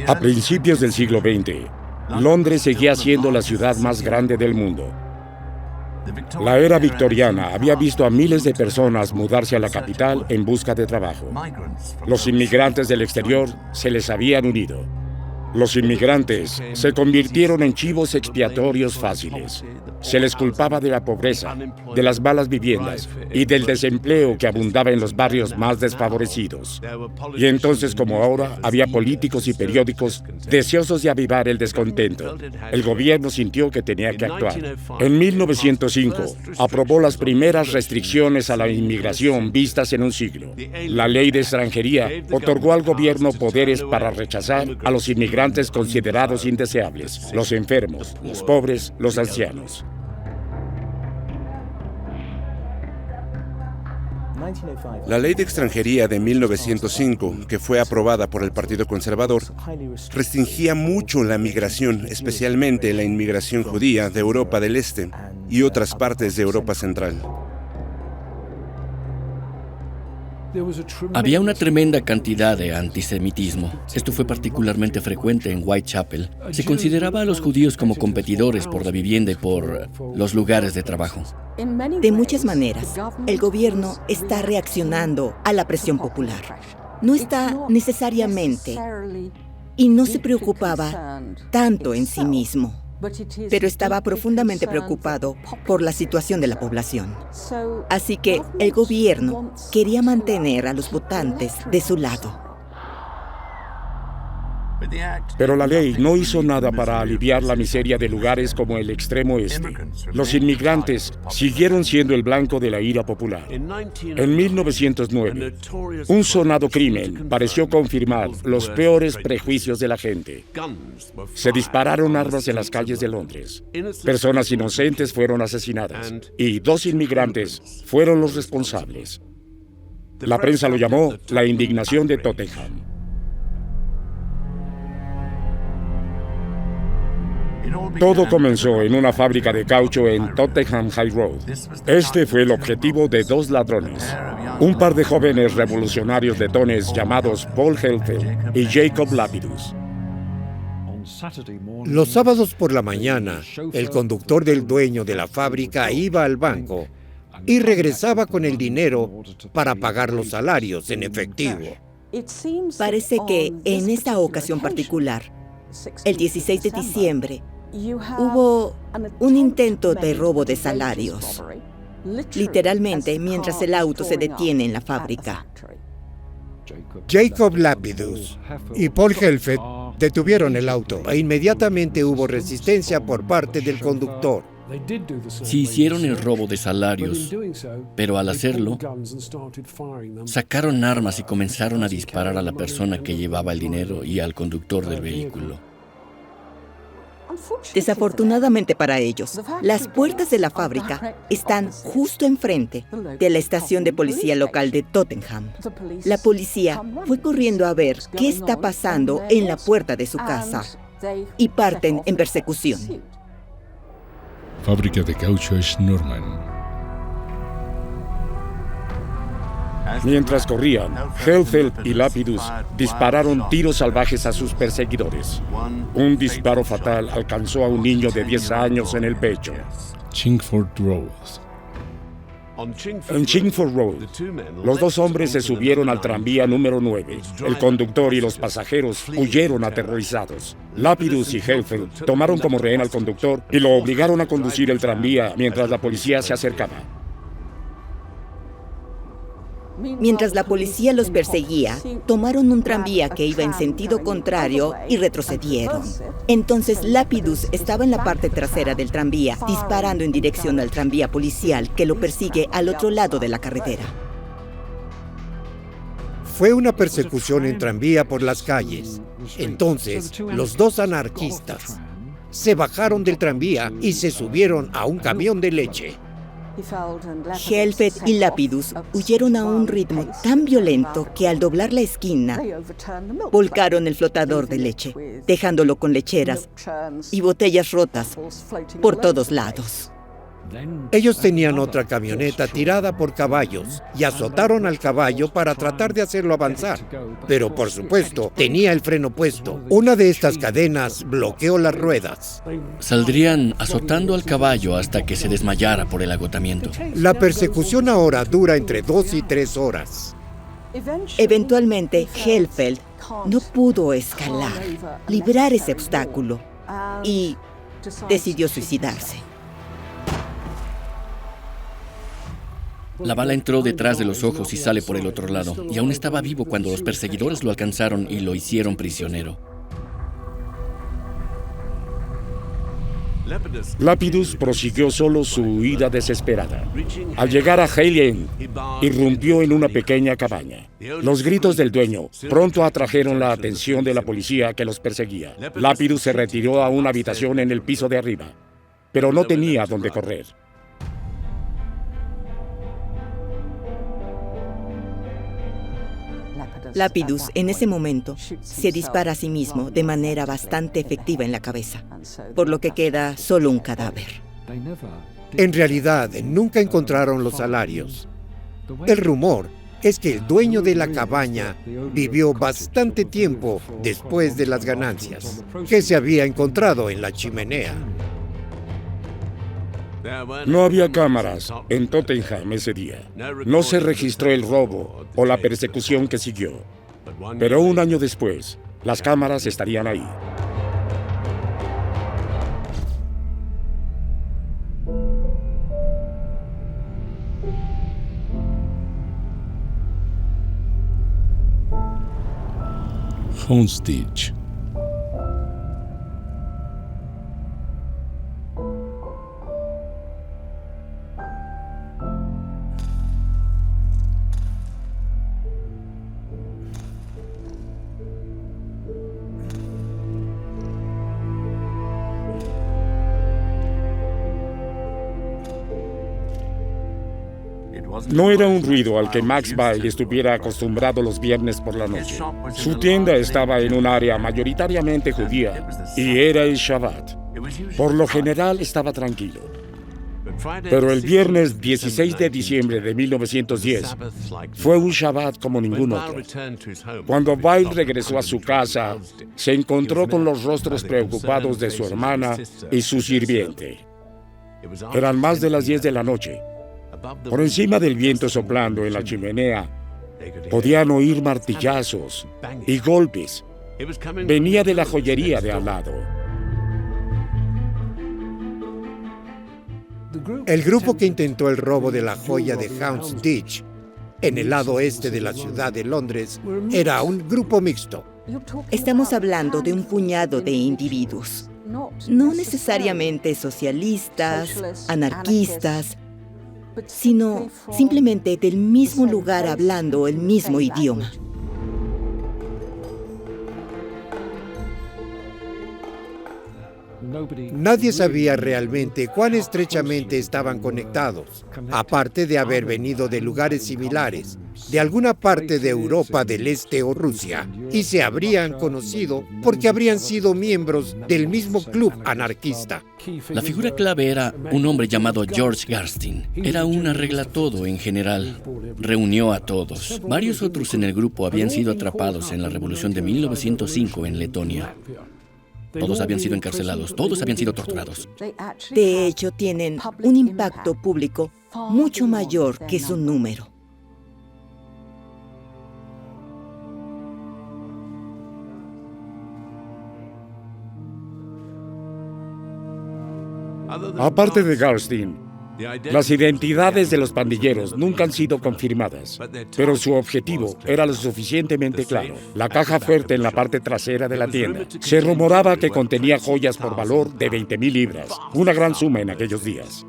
A principios del siglo XX, Londres seguía siendo la ciudad más grande del mundo. La era victoriana había visto a miles de personas mudarse a la capital en busca de trabajo. Los inmigrantes del exterior se les habían unido. Los inmigrantes se convirtieron en chivos expiatorios fáciles. Se les culpaba de la pobreza, de las malas viviendas y del desempleo que abundaba en los barrios más desfavorecidos. Y entonces, como ahora, había políticos y periódicos deseosos de avivar el descontento. El gobierno sintió que tenía que actuar. En 1905, aprobó las primeras restricciones a la inmigración vistas en un siglo. La ley de extranjería otorgó al gobierno poderes para rechazar a los inmigrantes considerados indeseables, los enfermos, los pobres, los ancianos. La ley de extranjería de 1905, que fue aprobada por el Partido Conservador, restringía mucho la migración, especialmente la inmigración judía de Europa del Este y otras partes de Europa Central. Había una tremenda cantidad de antisemitismo. Esto fue particularmente frecuente en Whitechapel. Se consideraba a los judíos como competidores por la vivienda y por los lugares de trabajo. De muchas maneras, el gobierno está reaccionando a la presión popular. No está necesariamente y no se preocupaba tanto en sí mismo, pero estaba profundamente preocupado por la situación de la población. Así que el gobierno quería mantener a los votantes de su lado. Pero la ley no hizo nada para aliviar la miseria de lugares como el extremo oeste. Los inmigrantes siguieron siendo el blanco de la ira popular. En 1909, un sonado crimen pareció confirmar los peores prejuicios de la gente. Se dispararon armas en las calles de Londres. Personas inocentes fueron asesinadas y 2 inmigrantes fueron los responsables. La prensa lo llamó la indignación de Tottenham. Todo comenzó en una fábrica de caucho en Tottenham High Road. Este fue el objetivo de 2 ladrones, un par de jóvenes revolucionarios letones llamados Paul Helfeld y Jacob Lapidus. Los sábados por la mañana, el conductor del dueño de la fábrica iba al banco y regresaba con el dinero para pagar los salarios en efectivo. Parece que en esta ocasión particular, el 16 de diciembre, hubo un intento de robo de salarios, literalmente mientras el auto se detiene en la fábrica. Jacob Lapidus y Paul Helfeld detuvieron el auto e inmediatamente hubo resistencia por parte del conductor. Sí hicieron el robo de salarios, pero al hacerlo, sacaron armas y comenzaron a disparar a la persona que llevaba el dinero y al conductor del vehículo. Desafortunadamente para ellos, las puertas de la fábrica están justo enfrente de la estación de policía local de Tottenham. La policía fue corriendo a ver qué está pasando en la puerta de su casa y parten en persecución. Fábrica de caucho Schnorman. Mientras corrían, Helfeld y Lapidus dispararon tiros salvajes a sus perseguidores. Un disparo fatal alcanzó a un niño de 10 años en el pecho. Chingford Road. En Chingford Road, los 2 hombres se subieron al tranvía número 9. El conductor y los pasajeros huyeron aterrorizados. Lapidus y Helfeld tomaron como rehén al conductor y lo obligaron a conducir el tranvía mientras la policía se acercaba. Mientras la policía los perseguía, tomaron un tranvía que iba en sentido contrario y retrocedieron. Entonces Lapidus estaba en la parte trasera del tranvía, disparando en dirección al tranvía policial que lo persigue al otro lado de la carretera. Fue una persecución en tranvía por las calles. Entonces, los 2 anarquistas se bajaron del tranvía y se subieron a un camión de leche. Helfeld y Lapidus huyeron a un ritmo tan violento que al doblar la esquina, volcaron el flotador de leche, dejándolo con lecheras y botellas rotas por todos lados. Ellos tenían otra camioneta tirada por caballos y azotaron al caballo para tratar de hacerlo avanzar. Pero por supuesto, tenía el freno puesto. Una de estas cadenas bloqueó las ruedas. Saldrían azotando al caballo hasta que se desmayara por el agotamiento. La persecución ahora dura entre 2 y 3 horas. Eventualmente, Hellfeld no pudo escalar, librar ese obstáculo y decidió suicidarse. La bala entró detrás de los ojos y sale por el otro lado, y aún estaba vivo cuando los perseguidores lo alcanzaron y lo hicieron prisionero. Lapidus prosiguió solo su huida desesperada. Al llegar a Heiligen, irrumpió en una pequeña cabaña. Los gritos del dueño pronto atrajeron la atención de la policía que los perseguía. Lapidus se retiró a una habitación en el piso de arriba, pero no tenía dónde correr. Lapidus, en ese momento, se dispara a sí mismo de manera bastante efectiva en la cabeza, por lo que queda solo un cadáver. En realidad, nunca encontraron los salarios. El rumor es que el dueño de la cabaña vivió bastante tiempo después de las ganancias, que se había encontrado en la chimenea. No había cámaras en Tottenham ese día. No se registró el robo o la persecución que siguió. Pero un año después, las cámaras estarían ahí. Houndsditch. No era un ruido al que Max Bile estuviera acostumbrado los viernes por la noche. Su tienda estaba en un área mayoritariamente judía y era el Shabbat. Por lo general estaba tranquilo. Pero el viernes 16 de diciembre de 1910 fue un Shabbat como ningún otro. Cuando Bile regresó a su casa, se encontró con los rostros preocupados de su hermana y su sirviente. Eran más de las 10 de la noche. Por encima del viento soplando en la chimenea, podían oír martillazos y golpes. Venía de la joyería de al lado. El grupo que intentó el robo de la joya de Houndsditch, en el lado este de la ciudad de Londres, era un grupo mixto. Estamos hablando de un puñado de individuos, no necesariamente socialistas, anarquistas, sino simplemente del mismo lugar hablando el mismo idioma. Nadie sabía realmente cuán estrechamente estaban conectados, aparte de haber venido de lugares similares, de alguna parte de Europa del Este o Rusia, y se habrían conocido porque habrían sido miembros del mismo club anarquista. La figura clave era un hombre llamado George Garstein. Era un arreglatodo en general. Reunió a todos. Varios otros en el grupo habían sido atrapados en la revolución de 1905 en Letonia. Todos habían sido encarcelados, todos habían sido torturados. De hecho, tienen un impacto público mucho mayor que su número. Aparte de Garstein, las identidades de los pandilleros nunca han sido confirmadas, pero su objetivo era lo suficientemente claro. La caja fuerte en la parte trasera de la tienda. Se rumoraba que contenía joyas por valor de 20,000 libras, una gran suma en aquellos días.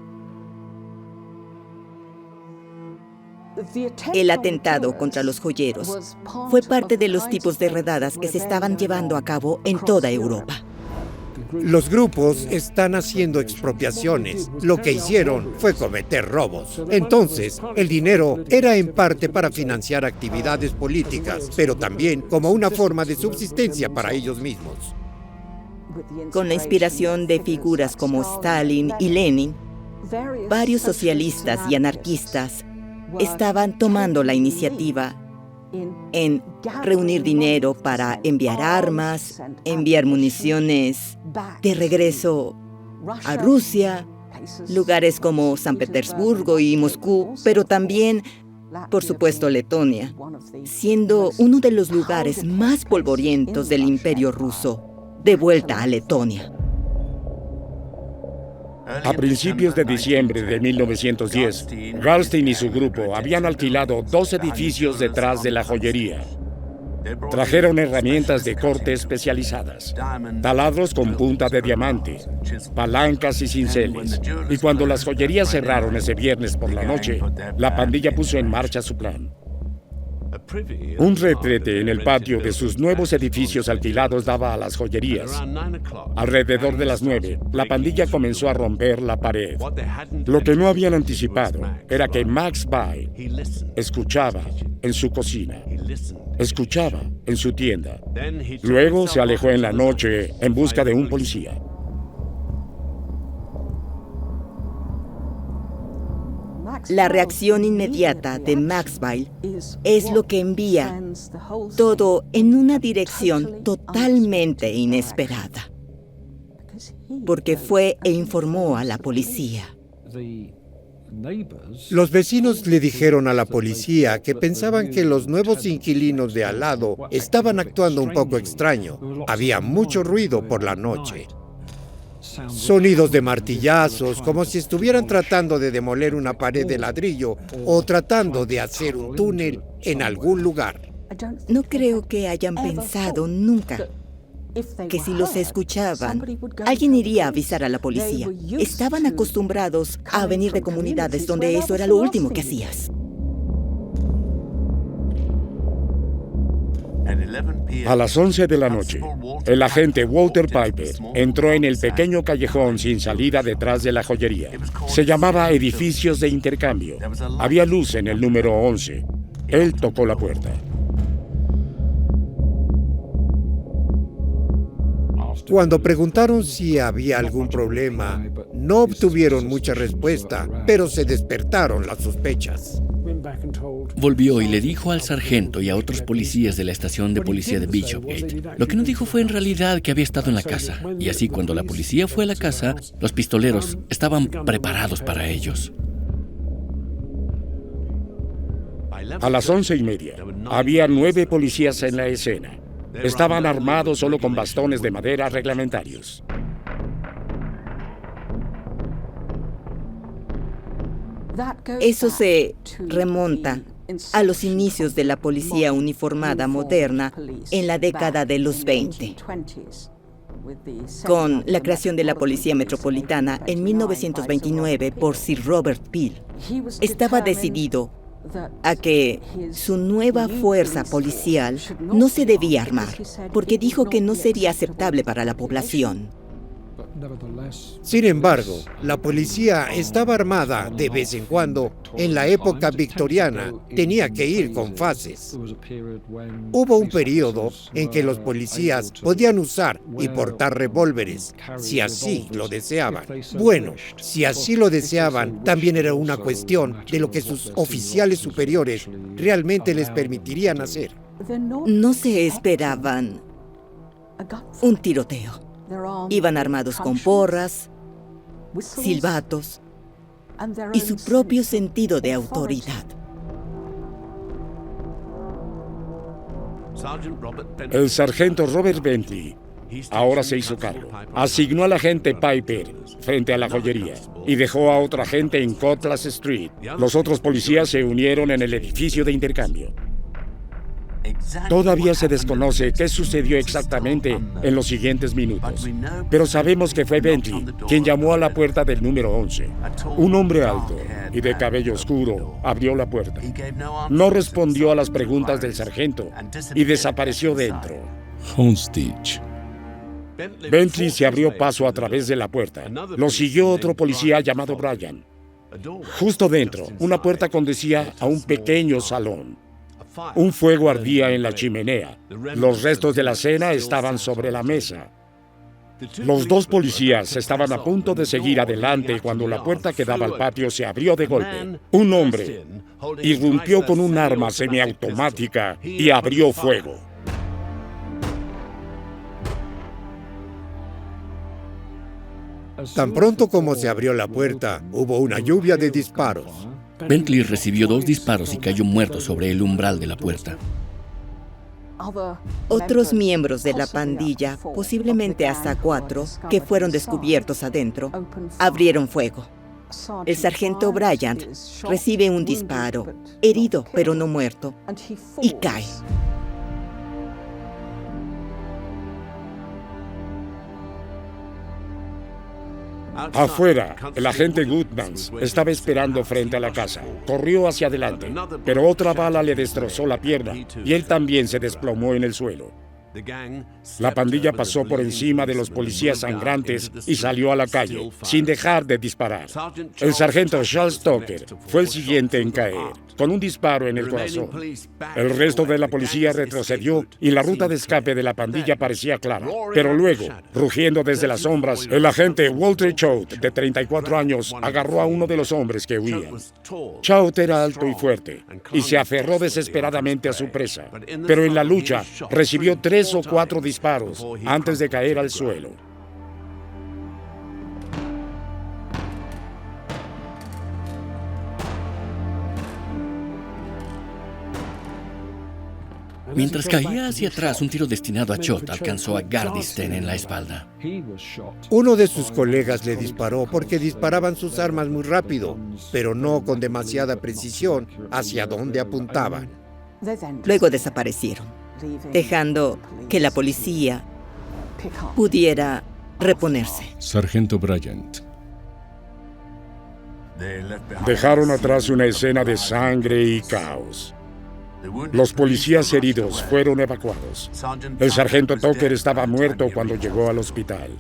El atentado contra los joyeros fue parte de los tipos de redadas que se estaban llevando a cabo en toda Europa. Los grupos están haciendo expropiaciones. Lo que hicieron fue cometer robos. Entonces, el dinero era en parte para financiar actividades políticas, pero también como una forma de subsistencia para ellos mismos. Con la inspiración de figuras como Stalin y Lenin, Varios socialistas y anarquistas estaban tomando la iniciativa en reunir dinero para enviar armas, enviar municiones de regreso a Rusia, lugares como San Petersburgo y Moscú, pero también, por supuesto, Letonia, siendo uno de los lugares más polvorientos del Imperio ruso, de vuelta a Letonia. A principios de diciembre de 1910, Galstein y su grupo habían alquilado 2 edificios detrás de la joyería. Trajeron herramientas de corte especializadas, taladros con punta de diamante, palancas y cinceles. Y cuando las joyerías cerraron ese viernes por la noche, la pandilla puso en marcha su plan. Un retrete en el patio de sus nuevos edificios alquilados daba a las joyerías. Alrededor de las 9, la pandilla comenzó a romper la pared. Lo que no habían anticipado era que Max Bail escuchaba en su cocina, escuchaba en su tienda. Luego se alejó en la noche en busca de un policía. La reacción inmediata de Max Bail es lo que envía todo en una dirección totalmente inesperada, porque fue e informó a la policía. Los vecinos le dijeron a la policía que pensaban que los nuevos inquilinos de al lado estaban actuando un poco extraño. Había mucho ruido por la noche. Sonidos de martillazos, como si estuvieran tratando de demoler una pared de ladrillo o tratando de hacer un túnel en algún lugar. No creo que hayan pensado nunca que si los escuchaban, alguien iría a avisar a la policía. Estaban acostumbrados a venir de comunidades donde eso era lo último que hacías. A las 11 de la noche, el agente Walter Piper entró en el pequeño callejón sin salida detrás de la joyería. Se llamaba Edificios de Intercambio. Había luz en el número 11. Él tocó la puerta. Cuando preguntaron si había algún problema, no obtuvieron mucha respuesta, pero se despertaron las sospechas. Volvió y le dijo al sargento y a otros policías de la estación de policía de Bishopgate. Lo que no dijo fue en realidad que había estado en la casa. Y así cuando la policía fue a la casa, los pistoleros estaban preparados para ellos. A las 11:30, había 9 policías en la escena. Estaban armados solo con bastones de madera reglamentarios. Eso se remonta a los inicios de la policía uniformada moderna en la década de los 20, con la creación de la Policía Metropolitana en 1929 por Sir Robert Peel. Estaba decidido a que su nueva fuerza policial no se debía armar, porque dijo que no sería aceptable para la población. Sin embargo, la policía estaba armada de vez en cuando. En la época victoriana tenía que ir con fases. Hubo un periodo en que los policías podían usar y portar revólveres, si así lo deseaban. Bueno, si así lo deseaban, también era una cuestión de lo que sus oficiales superiores realmente les permitirían hacer. No se esperaban un tiroteo. Iban armados con porras, silbatos y su propio sentido de autoridad. El sargento Robert Bentley ahora se hizo cargo. Asignó al agente Piper frente a la joyería y dejó a otra agente en Cutlass Street. Los otros policías se unieron en el edificio de intercambio. Todavía se desconoce qué sucedió exactamente en los siguientes minutos, pero sabemos que fue Bentley quien llamó a la puerta del número 11. Un hombre alto y de cabello oscuro abrió la puerta. No respondió a las preguntas del sargento y desapareció dentro. Hostage. Bentley se abrió paso a través de la puerta. Lo siguió otro policía llamado Brian. Justo dentro, una puerta conducía a un pequeño salón. Un fuego ardía en la chimenea. Los restos de la cena estaban sobre la mesa. Los dos policías estaban a punto de seguir adelante cuando la puerta que daba al patio se abrió de golpe. Un hombre irrumpió con un arma semiautomática y abrió fuego. Tan pronto como se abrió la puerta, hubo una lluvia de disparos. Bentley recibió 2 disparos y cayó muerto sobre el umbral de la puerta. Otros miembros de la pandilla, posiblemente hasta 4, que fueron descubiertos adentro, abrieron fuego. El sargento Bryant recibe un disparo, herido pero no muerto, y cae. Afuera, el agente Goodmans estaba esperando frente a la casa. Corrió hacia adelante, pero otra bala le destrozó la pierna y él también se desplomó en el suelo. La pandilla pasó por encima de los policías sangrantes y salió a la calle, sin dejar de disparar. El sargento Charles Tucker fue el siguiente en caer, con un disparo en el corazón. El resto de la policía retrocedió y la ruta de escape de la pandilla parecía clara. Pero luego, rugiendo desde las sombras, el agente Walter Choate, de 34 años, agarró a uno de los hombres que huían. Choate era alto y fuerte, y se aferró desesperadamente a su presa. Pero en la lucha, recibió 3 o 4 disparos antes de caer al suelo. Mientras caía hacia atrás, un tiro destinado a Choate alcanzó a Gardisten en la espalda. Uno de sus colegas le disparó porque disparaban sus armas muy rápido, pero no con demasiada precisión hacia donde apuntaban. Luego desaparecieron, dejando que la policía pudiera reponerse. Sargento Bryant. Dejaron atrás una escena de sangre y caos. Los policías heridos fueron evacuados. El sargento Tucker estaba muerto cuando llegó al hospital.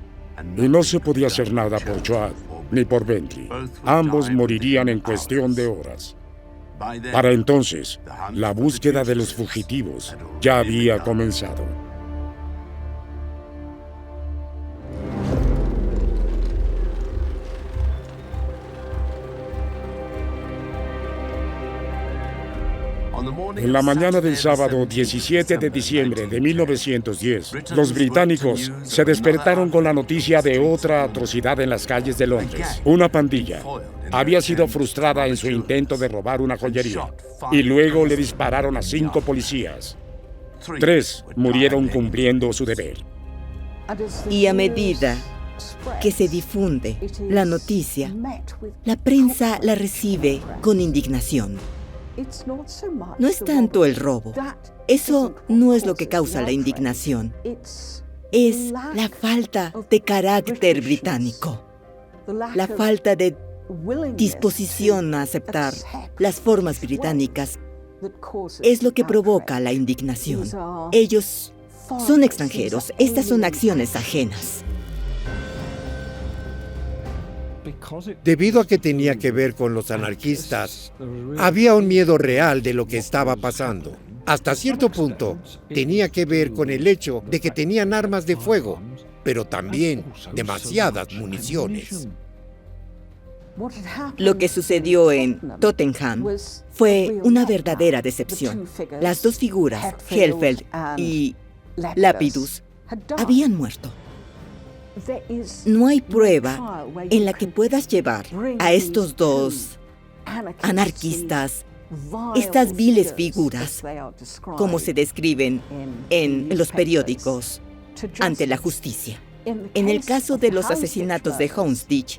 Y no se podía hacer nada por Choate ni por Bentley. Ambos morirían en cuestión de horas. Para entonces, la búsqueda de los fugitivos ya había comenzado. En la mañana del sábado 17 de diciembre de 1910, los británicos se despertaron con la noticia de otra atrocidad en las calles de Londres. Una pandilla había sido frustrada en su intento de robar una joyería y luego le dispararon a 5 policías. 3 murieron cumpliendo su deber. Y a medida que se difunde la noticia, la prensa la recibe con indignación. No es tanto el robo. Eso no es lo que causa la indignación. Es la falta de carácter británico. La falta de disposición a aceptar las formas británicas es lo que provoca la indignación. Ellos son extranjeros. Estas son acciones ajenas. Debido a que tenía que ver con los anarquistas, había un miedo real de lo que estaba pasando. Hasta cierto punto, tenía que ver con el hecho de que tenían armas de fuego, pero también demasiadas municiones. Lo que sucedió en Tottenham fue una verdadera decepción. Las 2 figuras, Hellfeld y Lapidus, habían muerto. No hay prueba en la que puedas llevar a estos 2 anarquistas, estas viles figuras, como se describen en los periódicos, ante la justicia. En el caso de los asesinatos de Houndsditch,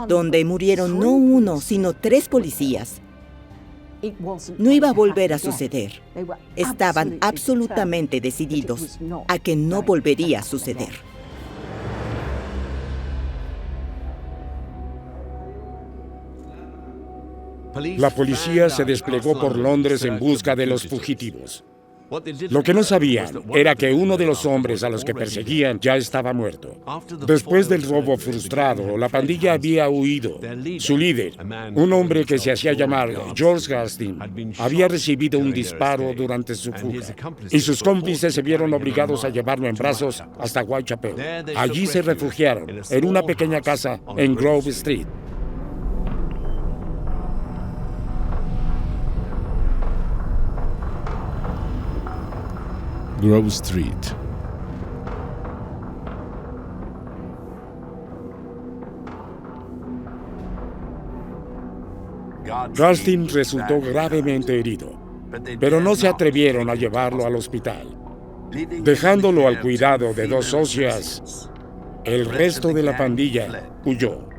donde murieron no 1, sino 3 policías, no iba a volver a suceder. Estaban absolutamente decididos a que no volvería a suceder. La policía se desplegó por Londres en busca de los fugitivos. Lo que no sabían era que uno de los hombres a los que perseguían ya estaba muerto. Después del robo frustrado, la pandilla había huido. Su líder, un hombre que se hacía llamar George Gaston, había recibido un disparo durante su fuga, y sus cómplices se vieron obligados a llevarlo en brazos hasta Whitechapel. Allí se refugiaron, en una pequeña casa en Grove Street. Grove Street. Gaston resultó gravemente herido, pero no se atrevieron a llevarlo al hospital. Dejándolo al cuidado de dos socias, el resto de la pandilla huyó.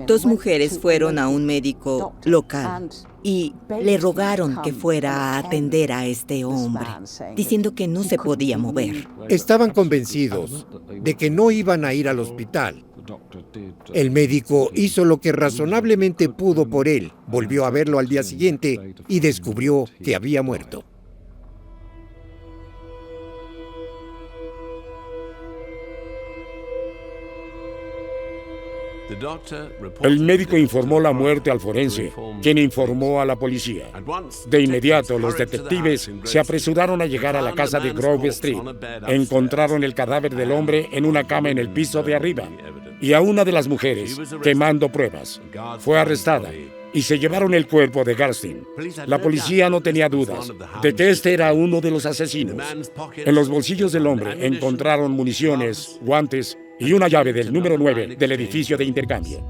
Dos mujeres fueron a un médico local y le rogaron que fuera a atender a este hombre, diciendo que no se podía mover. Estaban convencidos de que no iban a ir al hospital. El médico hizo lo que razonablemente pudo por él, volvió a verlo al día siguiente y descubrió que había muerto. El médico informó la muerte al forense, quien informó a la policía. De inmediato, los detectives se apresuraron a llegar a la casa de Grove Street. Encontraron el cadáver del hombre en una cama en el piso de arriba, y a una de las mujeres, quemando pruebas. Fue arrestada, y se llevaron el cuerpo de Gaston. La policía no tenía dudas de que este era uno de los asesinos. En los bolsillos del hombre encontraron municiones, guantes y una llave del número 9 del edificio de intercambio.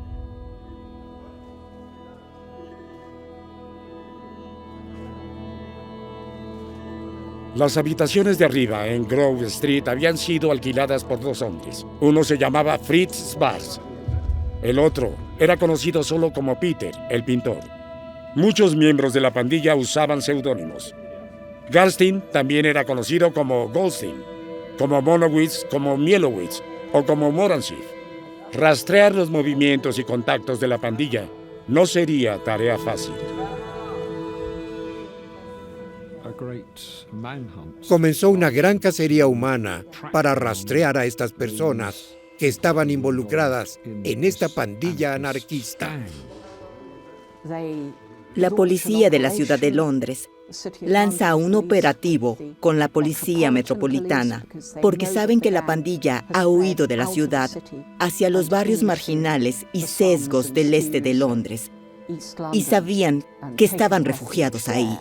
Las habitaciones de arriba en Grove Street habían sido alquiladas por dos hombres. Uno se llamaba Fritz Schwarz. El otro era conocido solo como Peter, el pintor. Muchos miembros de la pandilla usaban seudónimos. Gaston también era conocido como Goldstein, como Monowitz, como Mielowitz o como Moransif. Rastrear los movimientos y contactos de la pandilla no sería tarea fácil. Comenzó una gran cacería humana para rastrear a estas personas que estaban involucradas en esta pandilla anarquista. La policía de la ciudad de Londres lanza un operativo con la policía metropolitana porque saben que la pandilla ha huido de la ciudad hacia los barrios marginales y sesgos del este de Londres y sabían que estaban refugiados ahí.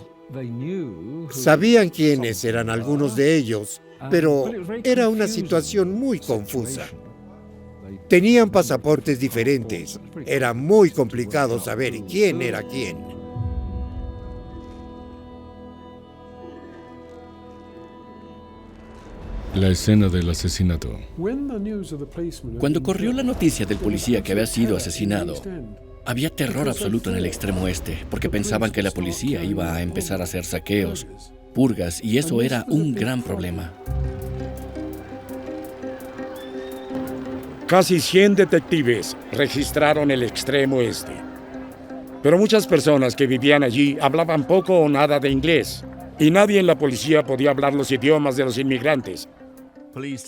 Sabían quiénes eran algunos de ellos, pero era una situación muy confusa. Tenían pasaportes diferentes. Era muy complicado saber quién era quién. La escena del asesinato. Cuando corrió la noticia del policía que había sido asesinado, había terror absoluto en el extremo oeste, porque pensaban que la policía iba a empezar a hacer saqueos, purgas, y eso era un gran problema. Casi 100 detectives registraron el extremo oeste. Pero muchas personas que vivían allí hablaban poco o nada de inglés, y nadie en la policía podía hablar los idiomas de los inmigrantes.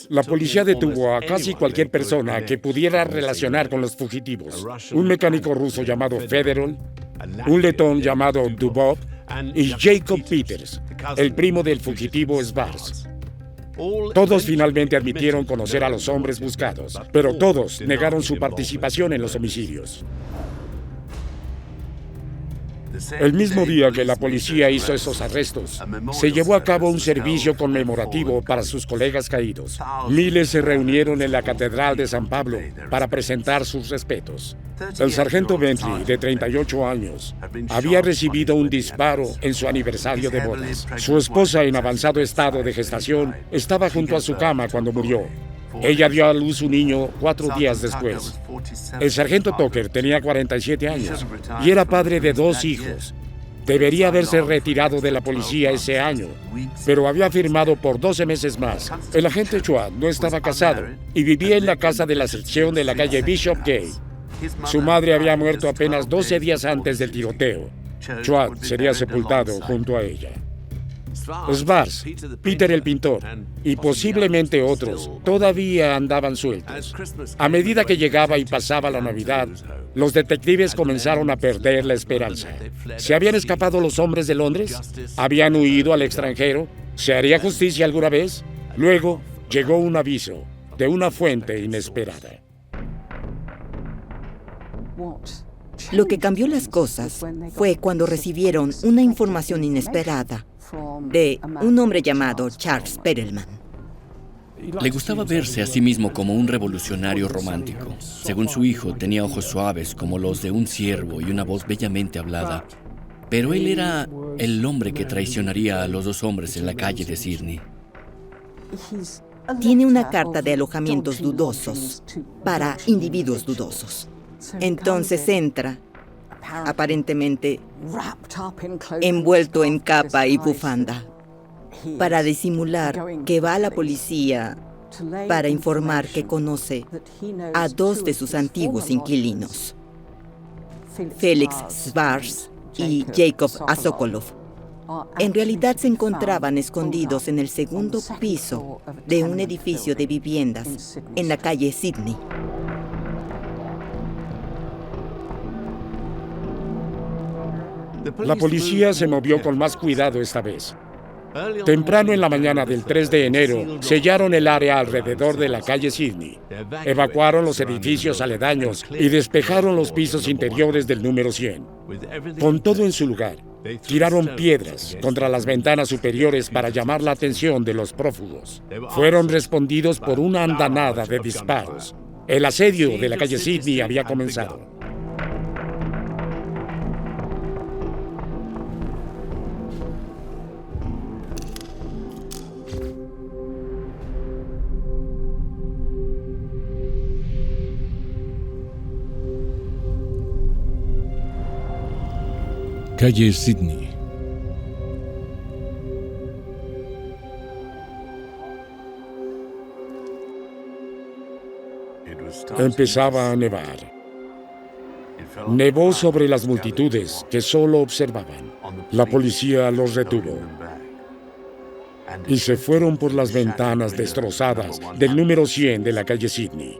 La policía detuvo a casi cualquier persona que pudiera relacionar con los fugitivos. Un mecánico ruso llamado Federol, un letón llamado Dubov y Jacob Peters, el primo del fugitivo Schwarz. Todos finalmente admitieron conocer a los hombres buscados, pero todos negaron su participación en los homicidios. El mismo día que la policía hizo esos arrestos, se llevó a cabo un servicio conmemorativo para sus colegas caídos. Miles se reunieron en la Catedral de San Pablo para presentar sus respetos. El sargento Bentley, de 38 años, había recibido un disparo en su aniversario de bodas. Su esposa, en avanzado estado de gestación, estaba junto a su cama cuando murió. Ella dio a luz un niño 4 días después. El sargento Tucker tenía 47 años y era padre de 2 hijos. Debería haberse retirado de la policía ese año, pero había firmado por 12 meses más. El agente Chua no estaba casado y vivía en la casa de la sección de la calle Bishop Gate. Su madre había muerto apenas 12 días antes del tiroteo. Chua sería sepultado junto a ella. Schwarz, Peter el pintor y posiblemente otros todavía andaban sueltos. A medida que llegaba y pasaba la Navidad, los detectives comenzaron a perder la esperanza. ¿Se habían escapado los hombres de Londres? ¿Habían huido al extranjero? ¿Se haría justicia alguna vez? Luego llegó un aviso de una fuente inesperada. Lo que cambió las cosas fue cuando recibieron una información inesperada de un hombre llamado Charles Perelman. Le gustaba verse a sí mismo como un revolucionario romántico. Según su hijo, tenía ojos suaves como los de un ciervo y una voz bellamente hablada. Pero él era el hombre que traicionaría a los dos hombres en la calle de Sydney. Tiene una carta de alojamientos dudosos para individuos dudosos. Entonces entra, aparentemente envuelto en capa y bufanda, para disimular que va a la policía para informar que conoce a dos de sus antiguos inquilinos, Felix Schwarz y Jacob Asokolov. En realidad se encontraban escondidos en el segundo piso de un edificio de viviendas en la calle Sydney. La policía se movió con más cuidado esta vez. Temprano en la mañana del 3 de enero, sellaron el área alrededor de la calle Sydney. Evacuaron los edificios aledaños y despejaron los pisos interiores del número 100. Con todo en su lugar, tiraron piedras contra las ventanas superiores para llamar la atención de los prófugos. Fueron respondidos por una andanada de disparos. El asedio de la calle Sydney había comenzado. Calle Sydney. Empezaba a nevar. Nevó sobre las multitudes que solo observaban. La policía los retuvo y se fueron por las ventanas destrozadas del número 100 de la calle Sydney.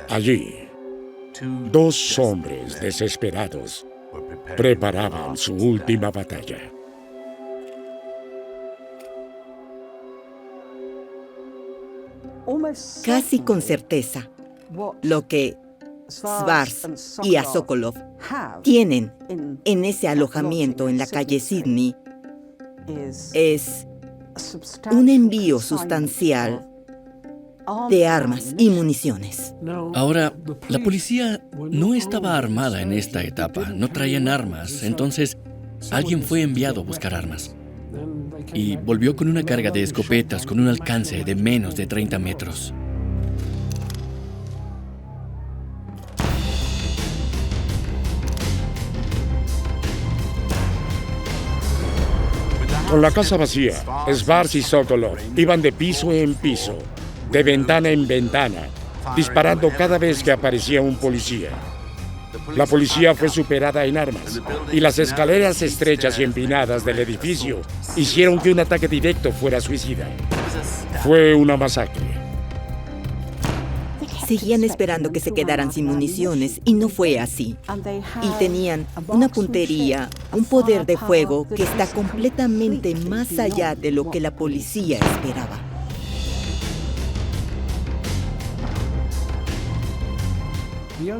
Allí, dos hombres desesperados preparaban su última batalla. Casi con certeza, lo que Schwarz y Asokolov tienen en ese alojamiento en la calle Sydney es un envío sustancial de armas y municiones. Ahora, la policía no estaba armada en esta etapa, no traían armas, entonces alguien fue enviado a buscar armas. Y volvió con una carga de escopetas con un alcance de menos de 30 metros. Con la casa vacía, Schwarz y Sokolov iban de piso en piso, de ventana en ventana, disparando cada vez que aparecía un policía. La policía fue superada en armas, y las escaleras estrechas y empinadas del edificio hicieron que un ataque directo fuera suicida. Fue una masacre. Seguían esperando que se quedaran sin municiones y no fue así. Y tenían una puntería, un poder de fuego que está completamente más allá de lo que la policía esperaba.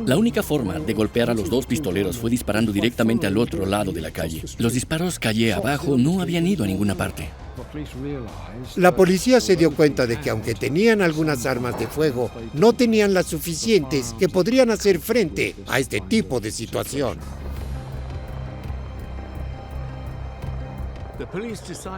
La única forma de golpear a los dos pistoleros fue disparando directamente al otro lado de la calle. Los disparos calle abajo no habían ido a ninguna parte. La policía se dio cuenta de que aunque tenían algunas armas de fuego, no tenían las suficientes que podrían hacer frente a este tipo de situación.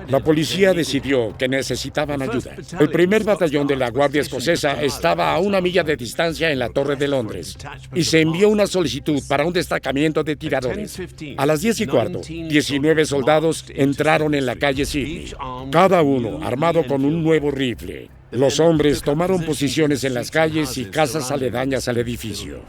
La policía decidió que necesitaban ayuda. El primer batallón de la Guardia Escocesa estaba a 1 milla de distancia en la Torre de Londres y se envió una solicitud para un destacamento de tiradores. A las 10:15, 19 soldados entraron en la calle Sydney, cada uno armado con un nuevo rifle. Los hombres tomaron posiciones en las calles y casas aledañas al edificio.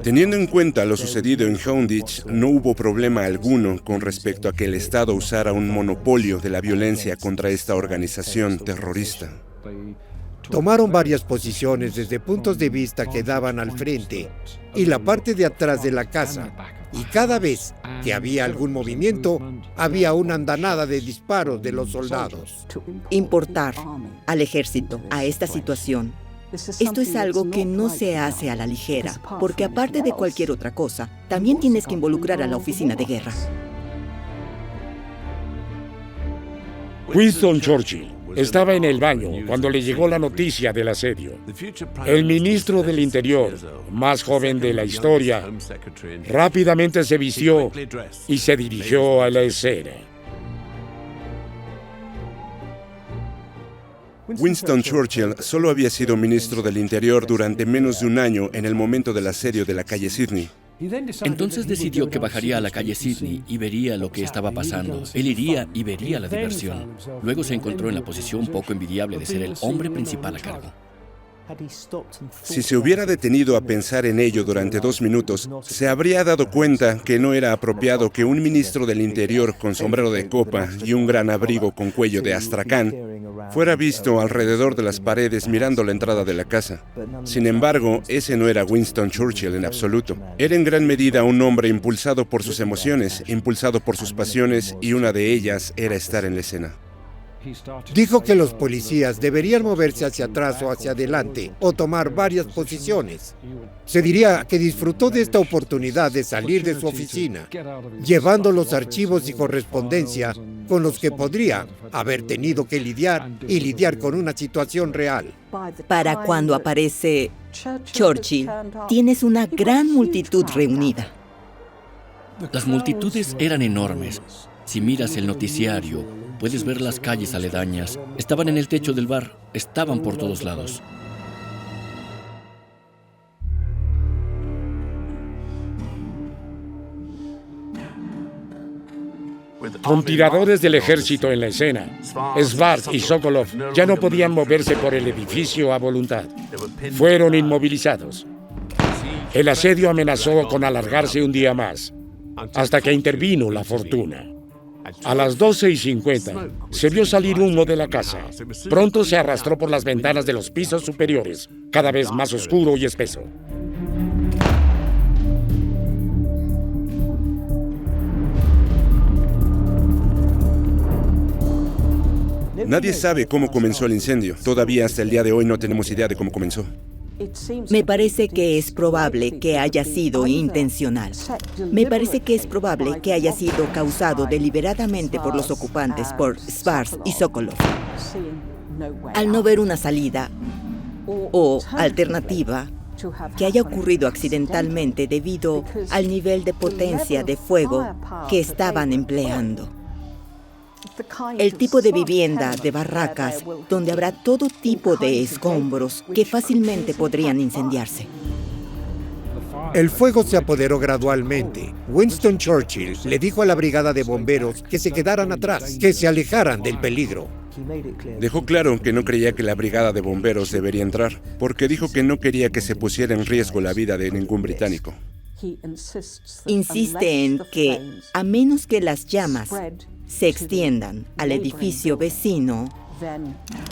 Teniendo en cuenta lo sucedido en Houndditch, no hubo problema alguno con respecto a que el Estado usara un monopolio de la violencia contra esta organización terrorista. Tomaron varias posiciones desde puntos de vista que daban al frente y la parte de atrás de la casa, y cada vez que había algún movimiento, había una andanada de disparos de los soldados. Importar al ejército a esta situación. Esto es algo que no se hace a la ligera, porque aparte de cualquier otra cosa, también tienes que involucrar a la oficina de guerra. Winston Churchill estaba en el baño cuando le llegó la noticia del asedio. El ministro del Interior, más joven de la historia, rápidamente se vistió y se dirigió a la escena. Winston Churchill solo había sido ministro del Interior durante menos de un año en el momento del asedio de la calle Sydney. Entonces decidió que bajaría a la calle Sydney y vería lo que estaba pasando. Él iría y vería la diversión. Luego se encontró en la posición poco envidiable de ser el hombre principal a cargo. Si se hubiera detenido a pensar en ello durante 2 minutos, se habría dado cuenta que no era apropiado que un ministro del Interior con sombrero de copa y un gran abrigo con cuello de astracán fuera visto alrededor de las paredes mirando la entrada de la casa. Sin embargo, ese no era Winston Churchill en absoluto. Era en gran medida un hombre impulsado por sus emociones, impulsado por sus pasiones, y una de ellas era estar en la escena. Dijo que los policías deberían moverse hacia atrás o hacia adelante o tomar varias posiciones. Se diría que disfrutó de esta oportunidad de salir de su oficina, llevando los archivos y correspondencia con los que podría haber tenido que lidiar y lidiar con una situación real. Para cuando aparece Churchill, tienes una gran multitud reunida. Las multitudes eran enormes. Si miras el noticiario, puedes ver las calles aledañas. Estaban en el techo del bar, estaban por todos lados. Con tiradores del ejército en la escena, Schwarz y Sokolov ya no podían moverse por el edificio a voluntad. Fueron inmovilizados. El asedio amenazó con alargarse un día más, hasta que intervino la fortuna. A las 12:50 se vio salir humo de la casa. Pronto se arrastró por las ventanas de los pisos superiores, cada vez más oscuro y espeso. Nadie sabe cómo comenzó el incendio. Todavía hasta el día de hoy no tenemos idea de cómo comenzó. Me parece que es probable que haya sido intencional. Me parece que es probable que haya sido causado deliberadamente por los ocupantes, por Schwarz y Sokolov. Al no ver una salida o alternativa, que haya ocurrido accidentalmente debido al nivel de potencia de fuego que estaban empleando. El tipo de vivienda de barracas donde habrá todo tipo de escombros que fácilmente podrían incendiarse. El fuego se apoderó gradualmente. Winston Churchill le dijo a la brigada de bomberos que se quedaran atrás, que se alejaran del peligro. Dejó claro que no creía que la brigada de bomberos debería entrar, porque dijo que no quería que se pusiera en riesgo la vida de ningún británico. Insiste en que, a menos que las llamas se extiendan al edificio vecino,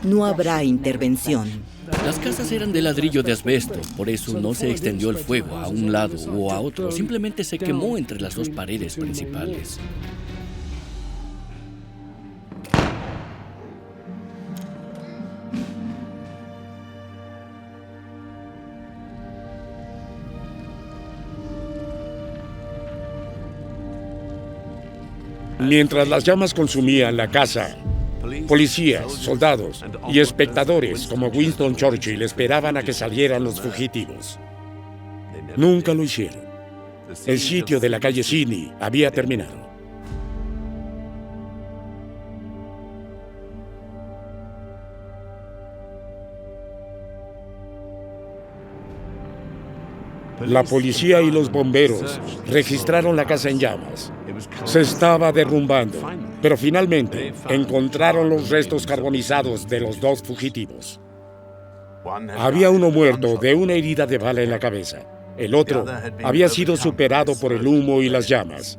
no habrá intervención. Las casas eran de ladrillo de asbesto, por eso no se extendió el fuego a un lado o a otro, simplemente se quemó entre las dos paredes principales. Mientras las llamas consumían la casa, policías, soldados y espectadores como Winston Churchill esperaban a que salieran los fugitivos. Nunca lo hicieron. El sitio de la calle Sydney había terminado. La policía y los bomberos registraron la casa en llamas. Se estaba derrumbando, pero finalmente encontraron los restos carbonizados de los 2 fugitivos. Había uno muerto de una herida de bala en la cabeza. El otro había sido superado por el humo y las llamas.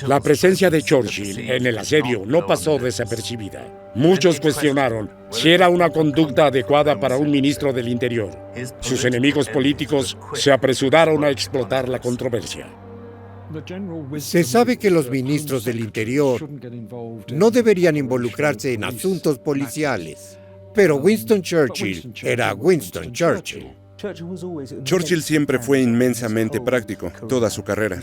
La presencia de Churchill en el asedio no pasó desapercibida. Muchos cuestionaron si era una conducta adecuada para un ministro del Interior. Sus enemigos políticos se apresuraron a explotar la controversia. Se sabe que los ministros del Interior no deberían involucrarse en asuntos policiales, pero Winston Churchill era Winston Churchill. Churchill siempre fue inmensamente práctico, toda su carrera.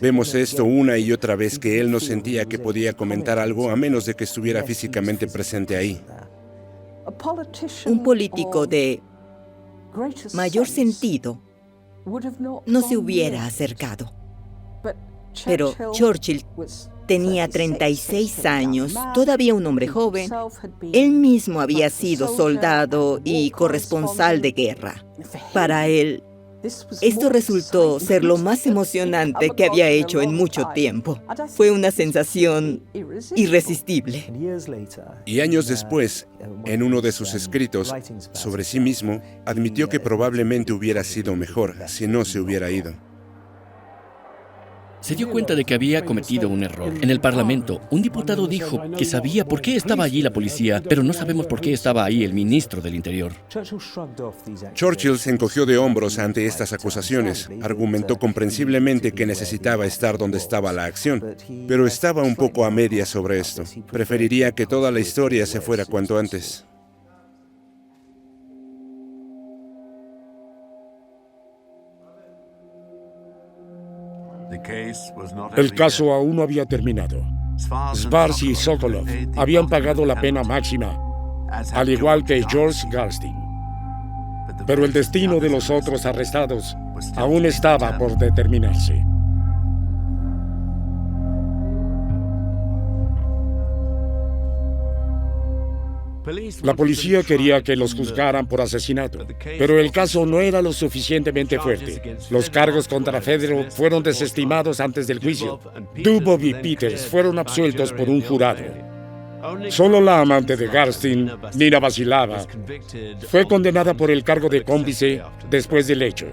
Vemos esto una y otra vez que él no sentía que podía comentar algo a menos de que estuviera físicamente presente ahí. Un político de mayor sentido no se hubiera acercado. Pero Churchill tenía 36 años, todavía un hombre joven. Él mismo había sido soldado y corresponsal de guerra. Para él, esto resultó ser lo más emocionante que había hecho en mucho tiempo. Fue una sensación irresistible. Y años después, en uno de sus escritos sobre sí mismo, admitió que probablemente hubiera sido mejor si no se hubiera ido. Se dio cuenta de que había cometido un error. En el Parlamento, un diputado dijo que sabía por qué estaba allí la policía, pero no sabemos por qué estaba ahí el ministro del Interior. Churchill se encogió de hombros ante estas acusaciones. Argumentó comprensiblemente que necesitaba estar donde estaba la acción, pero estaba un poco a medias sobre esto. Preferiría que toda la historia se fuera cuanto antes. El caso aún no había terminado. Schwarz y Sokolov habían pagado la pena máxima, al igual que George Garstein. Pero el destino de los otros arrestados aún estaba por determinarse. La policía quería que los juzgaran por asesinato, pero el caso no era lo suficientemente fuerte. Los cargos contra Federer fueron desestimados antes del juicio. Dubov y Peters fueron absueltos por un jurado. Solo la amante de Garstein, Nina Vasilava, fue condenada por el cargo de cómplice después del hecho.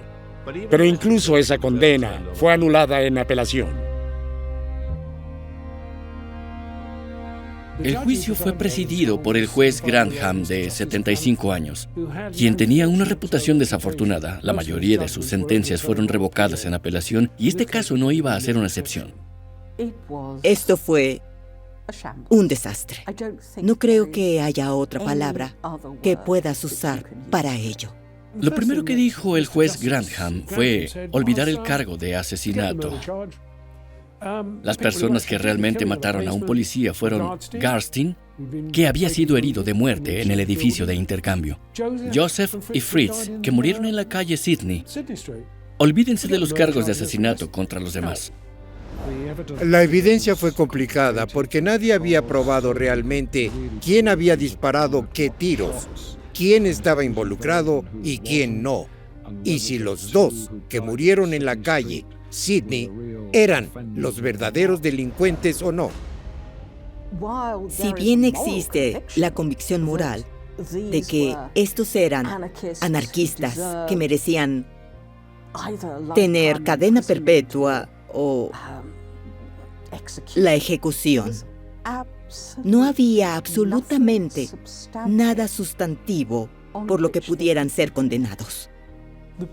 Pero incluso esa condena fue anulada en apelación. El juicio fue presidido por el juez Grantham, de 75 años, quien tenía una reputación desafortunada. La mayoría de sus sentencias fueron revocadas en apelación y este caso no iba a ser una excepción. Esto fue un desastre. No creo que haya otra palabra que puedas usar para ello. Lo primero que dijo el juez Grantham fue olvidar el cargo de asesinato. Las personas que realmente mataron a un policía fueron Garstein, que había sido herido de muerte en el edificio de intercambio, Joseph y Fritz, que murieron en la calle Sydney. Olvídense de los cargos de asesinato contra los demás. La evidencia fue complicada porque nadie había probado realmente quién había disparado qué tiros, quién estaba involucrado y quién no, y si los dos que murieron en la calle Sydney eran los verdaderos delincuentes o no. Si bien existe la convicción moral de que estos eran anarquistas que merecían tener cadena perpetua o la ejecución, no había absolutamente nada sustantivo por lo que pudieran ser condenados.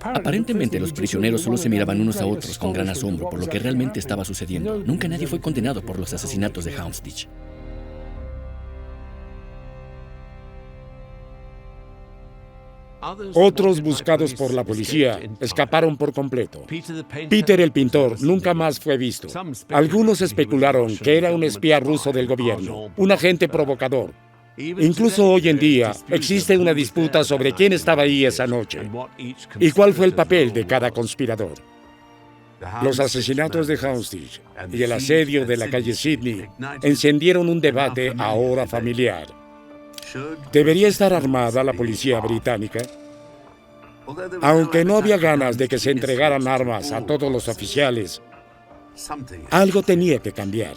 Aparentemente los prisioneros solo se miraban unos a otros con gran asombro por lo que realmente estaba sucediendo. Nunca nadie fue condenado por los asesinatos de Houndsditch. Otros buscados por la policía escaparon por completo. Peter el pintor nunca más fue visto. Algunos especularon que era un espía ruso del gobierno, un agente provocador. Incluso hoy en día existe una disputa sobre quién estaba ahí esa noche y cuál fue el papel de cada conspirador. Los asesinatos de Houndsditch y el asedio de la calle Sydney encendieron un debate ahora familiar. ¿Debería estar armada la policía británica? Aunque no había ganas de que se entregaran armas a todos los oficiales, algo tenía que cambiar.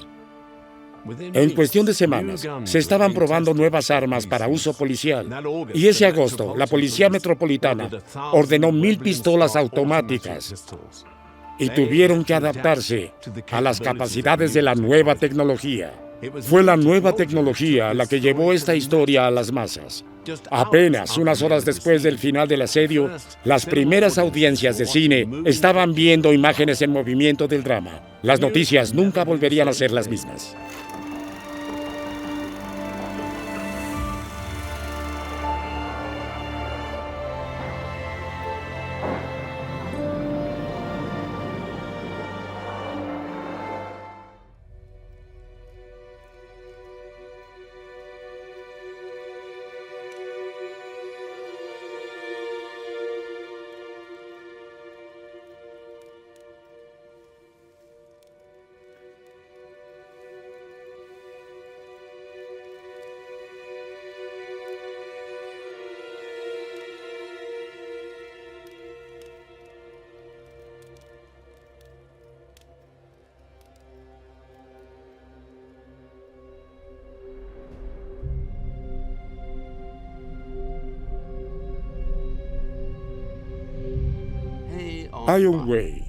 En cuestión de semanas, se estaban probando nuevas armas para uso policial. Y ese agosto, la Policía Metropolitana ordenó 1,000 pistolas automáticas y tuvieron que adaptarse a las capacidades de la nueva tecnología. Fue la nueva tecnología la que llevó esta historia a las masas. Apenas unas horas después del final del asedio, las primeras audiencias de cine estaban viendo imágenes en movimiento del drama. Las noticias nunca volverían a ser las mismas. Highway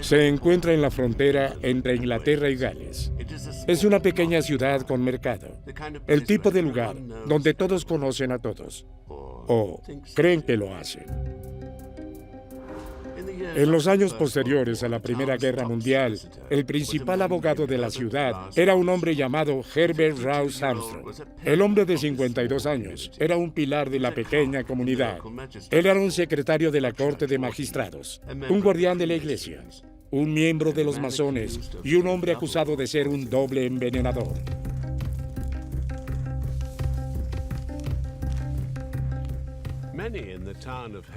se encuentra en la frontera entre Inglaterra y Gales. Es una pequeña ciudad con mercado, el tipo de lugar donde todos conocen a todos, o creen que lo hacen. En los años posteriores a la Primera Guerra Mundial, el principal abogado de la ciudad era un hombre llamado Herbert Rouse Armstrong. El hombre de 52 años era un pilar de la pequeña comunidad. Él era un secretario de la Corte de Magistrados, un guardián de la iglesia, un miembro de los masones y un hombre acusado de ser un doble envenenador.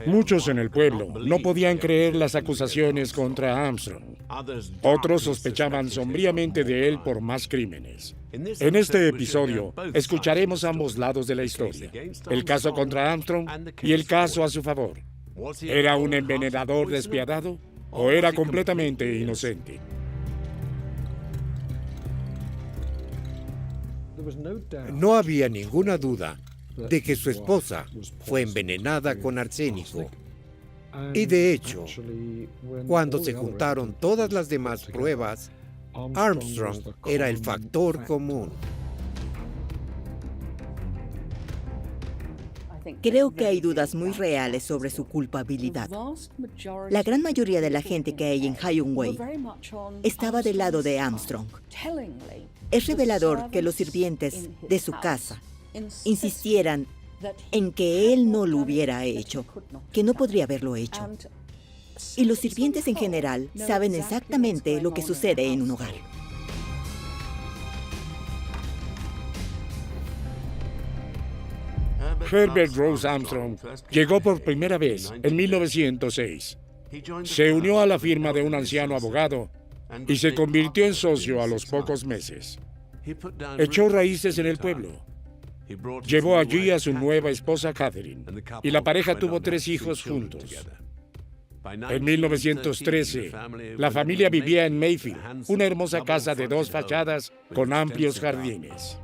Muchos en el pueblo no podían creer las acusaciones contra Armstrong. Otros sospechaban sombríamente de él por más crímenes. En este episodio, escucharemos ambos lados de la historia, el caso contra Armstrong y el caso a su favor. ¿Era un envenenador despiadado o era completamente inocente? No había ninguna duda de que su esposa fue envenenada con arsénico. Y de hecho, cuando se juntaron todas las demás pruebas, Armstrong era el factor común. Creo que hay dudas muy reales sobre su culpabilidad. La gran mayoría de la gente que hay en Highway estaba del lado de Armstrong. Es revelador que los sirvientes de su casa insistieran en que él no lo hubiera hecho, que no podría haberlo hecho. Y los sirvientes en general saben exactamente lo que sucede en un hogar. Herbert Rouse Armstrong llegó por primera vez en 1906. Se unió a la firma de un anciano abogado y se convirtió en socio a los pocos meses. Echó raíces en el pueblo. Llevó allí a su nueva esposa Catherine y la pareja tuvo 3 hijos juntos. En 1913, la familia vivía en Mayfield, una hermosa casa de 2 fachadas con amplios jardines.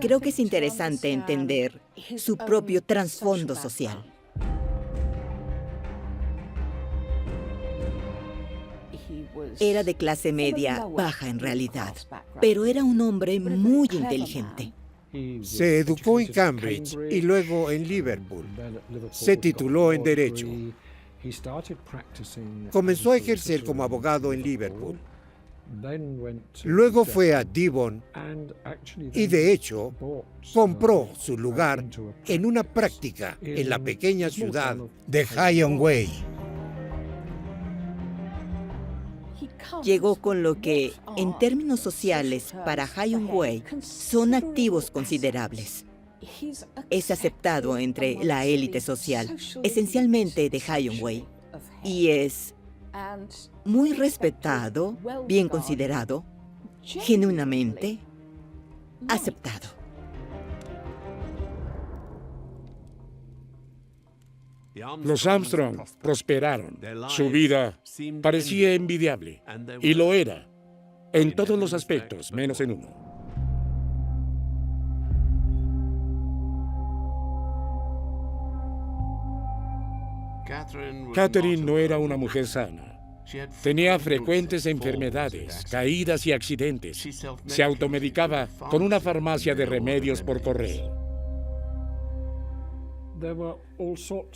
Creo que es interesante entender su propio trasfondo social. Era de clase media baja en realidad, pero era un hombre muy inteligente. Se educó en Cambridge y luego en Liverpool. Se tituló en Derecho. Comenzó a ejercer como abogado en Liverpool. Luego fue a Devon y de hecho compró su lugar en una práctica en la pequeña ciudad de Highway. Llegó con lo que, en términos sociales, para Highway, son activos considerables. Es aceptado entre la élite social, esencialmente de Highway, y es muy respetado, bien considerado, genuinamente aceptado. Los Armstrong prosperaron. Su vida parecía envidiable, y lo era, en todos los aspectos, menos en uno. Catherine no era una mujer sana. Tenía frecuentes enfermedades, caídas y accidentes. Se automedicaba con una farmacia de remedios por correo.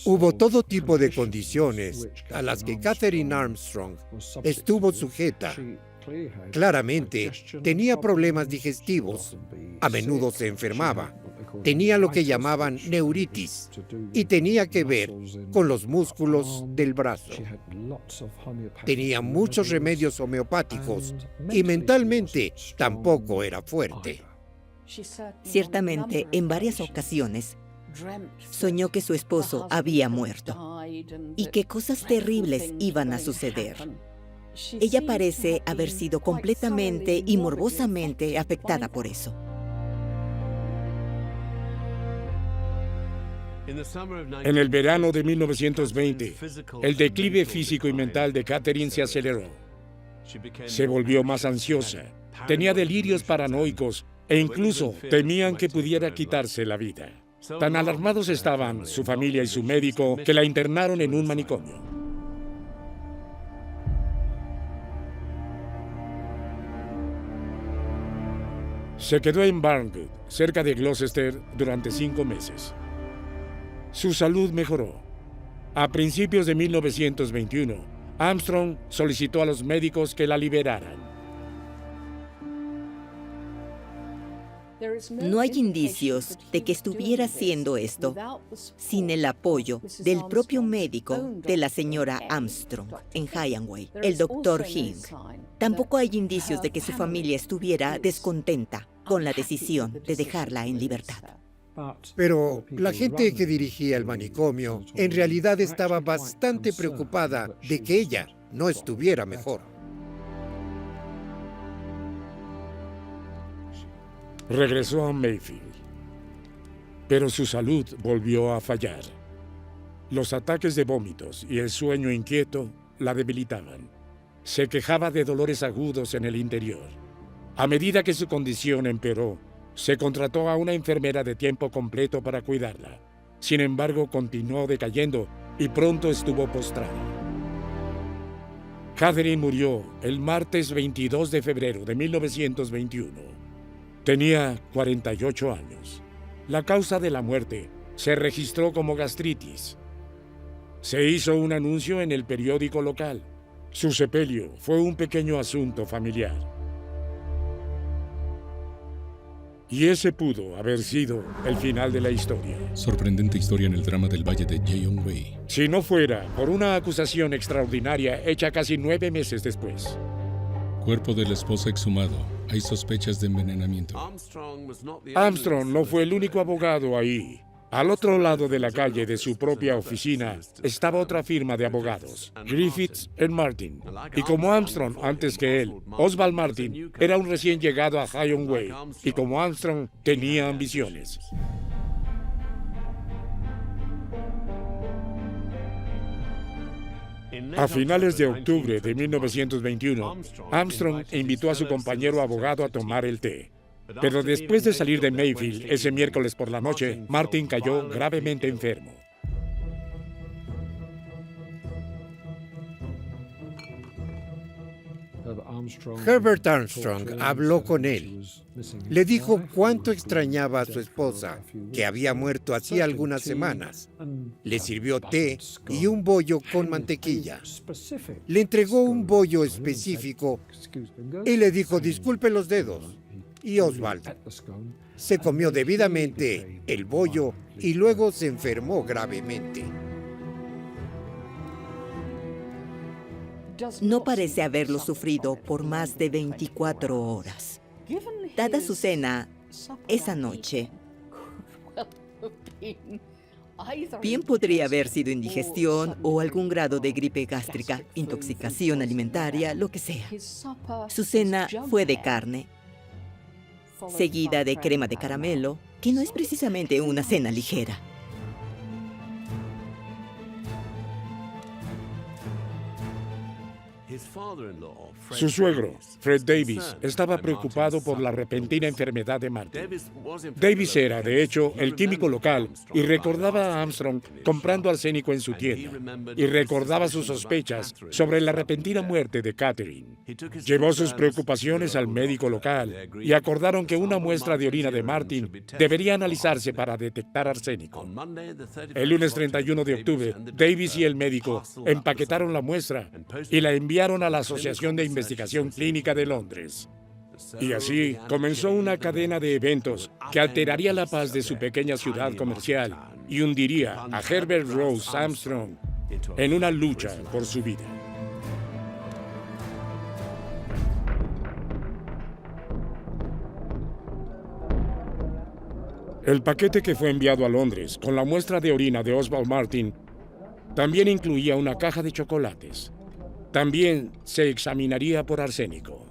Hubo todo tipo de condiciones a las que Catherine Armstrong estuvo sujeta. Claramente, tenía problemas digestivos. A menudo se enfermaba. Tenía lo que llamaban neuritis y tenía que ver con los músculos del brazo. Tenía muchos remedios homeopáticos y mentalmente tampoco era fuerte. Ciertamente, en varias ocasiones, soñó que su esposo había muerto y que cosas terribles iban a suceder. Ella parece haber sido completamente y morbosamente afectada por eso. En el verano de 1920, el declive físico y mental de Catherine se aceleró. Se volvió más ansiosa, tenía delirios paranoicos e incluso temían que pudiera quitarse la vida. Tan alarmados estaban su familia y su médico que la internaron en un manicomio. Se quedó en Barnwood, cerca de Gloucester, durante 5 meses. Su salud mejoró. A principios de 1921, Armstrong solicitó a los médicos que la liberaran. No hay indicios de que estuviera haciendo esto sin el apoyo del propio médico de la señora Armstrong en Highway, el Dr. Hing. Tampoco hay indicios de que su familia estuviera descontenta con la decisión de dejarla en libertad. Pero la gente que dirigía el manicomio en realidad estaba bastante preocupada de que ella no estuviera mejor. Regresó a Mayfield, pero su salud volvió a fallar. Los ataques de vómitos y el sueño inquieto la debilitaban. Se quejaba de dolores agudos en el interior. A medida que su condición empeoró, se contrató a una enfermera de tiempo completo para cuidarla. Sin embargo, continuó decayendo y pronto estuvo postrada. Catherine murió el martes 22 de febrero de 1921. Tenía 48 años. La causa de la muerte se registró como gastritis. Se hizo un anuncio en el periódico local. Su sepelio fue un pequeño asunto familiar. Y ese pudo haber sido el final de la historia. Sorprendente historia en el drama del Valle de Jiayong-wei. Si no fuera por una acusación extraordinaria hecha casi 9 meses después. Cuerpo de la esposa exhumado. Hay sospechas de envenenamiento. Armstrong no fue el único abogado ahí. Al otro lado de la calle de su propia oficina estaba otra firma de abogados, Griffiths & Martin. Y como Armstrong antes que él, Oswald Martin era un recién llegado a Highway. Y como Armstrong tenía ambiciones. A finales de octubre de 1921, Armstrong invitó a su compañero abogado a tomar el té. Pero después de salir de Mayfield ese miércoles por la noche, Martin cayó gravemente enfermo. Herbert Armstrong habló con él. Le dijo cuánto extrañaba a su esposa, que había muerto hacía algunas semanas. Le sirvió té y un bollo con mantequilla. Le entregó un bollo específico y le dijo, disculpe los dedos. Y Oswald se comió debidamente el bollo y luego se enfermó gravemente. No parece haberlo sufrido por más de 24 horas. Dada su cena esa noche, bien podría haber sido indigestión o algún grado de gripe gástrica, intoxicación alimentaria, lo que sea. Su cena fue de carne, seguida de crema de caramelo, que no es precisamente una cena ligera. Su suegro, Fred Davis, estaba preocupado por la repentina enfermedad de Martin. Davis era, de hecho, el químico local y recordaba a Armstrong comprando arsénico en su tienda y recordaba sus sospechas sobre la repentina muerte de Catherine. Llevó sus preocupaciones al médico local y acordaron que una muestra de orina de Martin debería analizarse para detectar arsénico. El lunes 31 de octubre, Davis y el médico empaquetaron la muestra y la enviaron a la Asociación de Investigación Clínica de Londres. Y así comenzó una cadena de eventos que alteraría la paz de su pequeña ciudad comercial y hundiría a Herbert Rose Armstrong en una lucha por su vida. El paquete que fue enviado a Londres con la muestra de orina de Oswald Martin también incluía una caja de chocolates. También se examinaría por arsénico.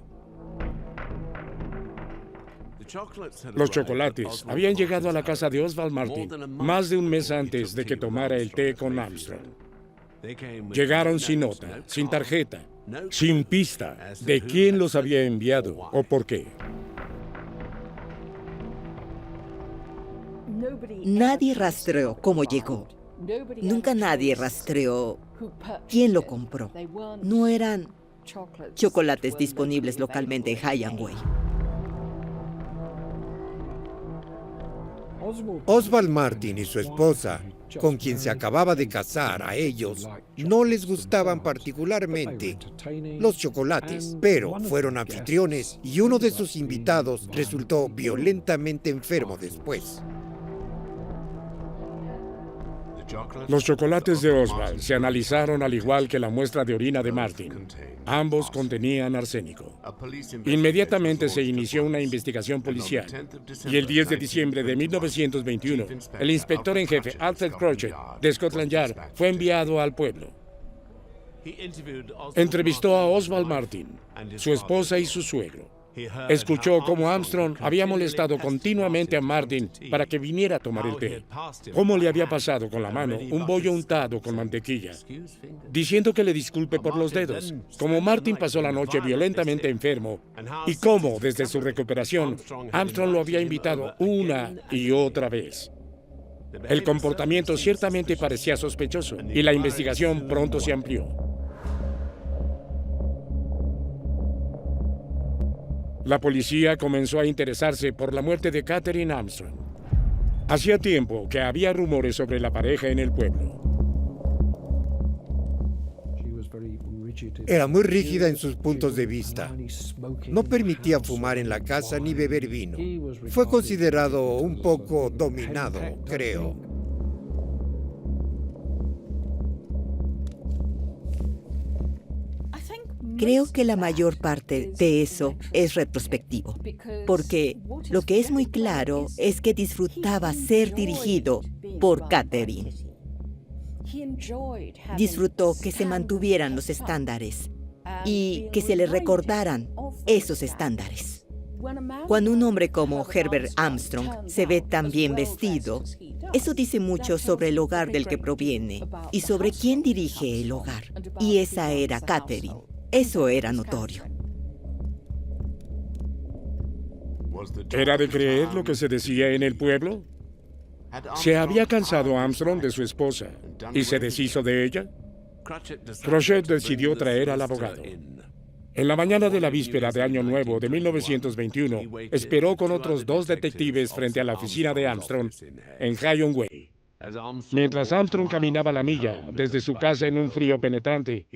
Los chocolates habían llegado a la casa de Oswald Martin más de un mes antes de que tomara el té con Armstrong. Llegaron sin nota, sin tarjeta, sin pista de quién los había enviado o por qué. Nadie rastreó cómo llegó. Nunca nadie rastreó quién lo compró. No eran chocolates disponibles localmente en High-and-Way. Oswald Martin y su esposa, con quien se acababa de casar, a ellos no les gustaban particularmente los chocolates, pero fueron anfitriones y uno de sus invitados resultó violentamente enfermo después. Los chocolates de Oswald se analizaron al igual que la muestra de orina de Martin. Ambos contenían arsénico. Inmediatamente se inició una investigación policial. Y el 10 de diciembre de 1921, el inspector en jefe Alfred Crochet de Scotland Yard fue enviado al pueblo. Entrevistó a Oswald Martin, su esposa y su suegro. Escuchó cómo Armstrong había molestado continuamente a Martin para que viniera a tomar el té. Cómo le había pasado con la mano un bollo untado con mantequilla, diciendo que le disculpe por los dedos. Como Martin pasó la noche violentamente enfermo y cómo, desde su recuperación, Armstrong lo había invitado una y otra vez. El comportamiento ciertamente parecía sospechoso y la investigación pronto se amplió. La policía comenzó a interesarse por la muerte de Catherine Armstrong. Hacía tiempo que había rumores sobre la pareja en el pueblo. Era muy rígida en sus puntos de vista. No permitía fumar en la casa ni beber vino. Fue considerado un poco dominado, creo. Creo que la mayor parte de eso es retrospectivo, porque lo que es muy claro es que disfrutaba ser dirigido por Catherine. Disfrutó que se mantuvieran los estándares y que se le recordaran esos estándares. Cuando un hombre como Herbert Armstrong se ve tan bien vestido, eso dice mucho sobre el hogar del que proviene y sobre quién dirige el hogar. Y esa era Catherine. Eso era notorio. ¿Era de creer lo que se decía en el pueblo? ¿Se había cansado Armstrong de su esposa y se deshizo de ella? Crochet decidió traer al abogado. En la mañana de la víspera de Año Nuevo de 1921, esperó con otros 2 detectives frente a la oficina de Armstrong en High-and-Way. Mientras Armstrong caminaba la milla desde su casa en un frío penetrante,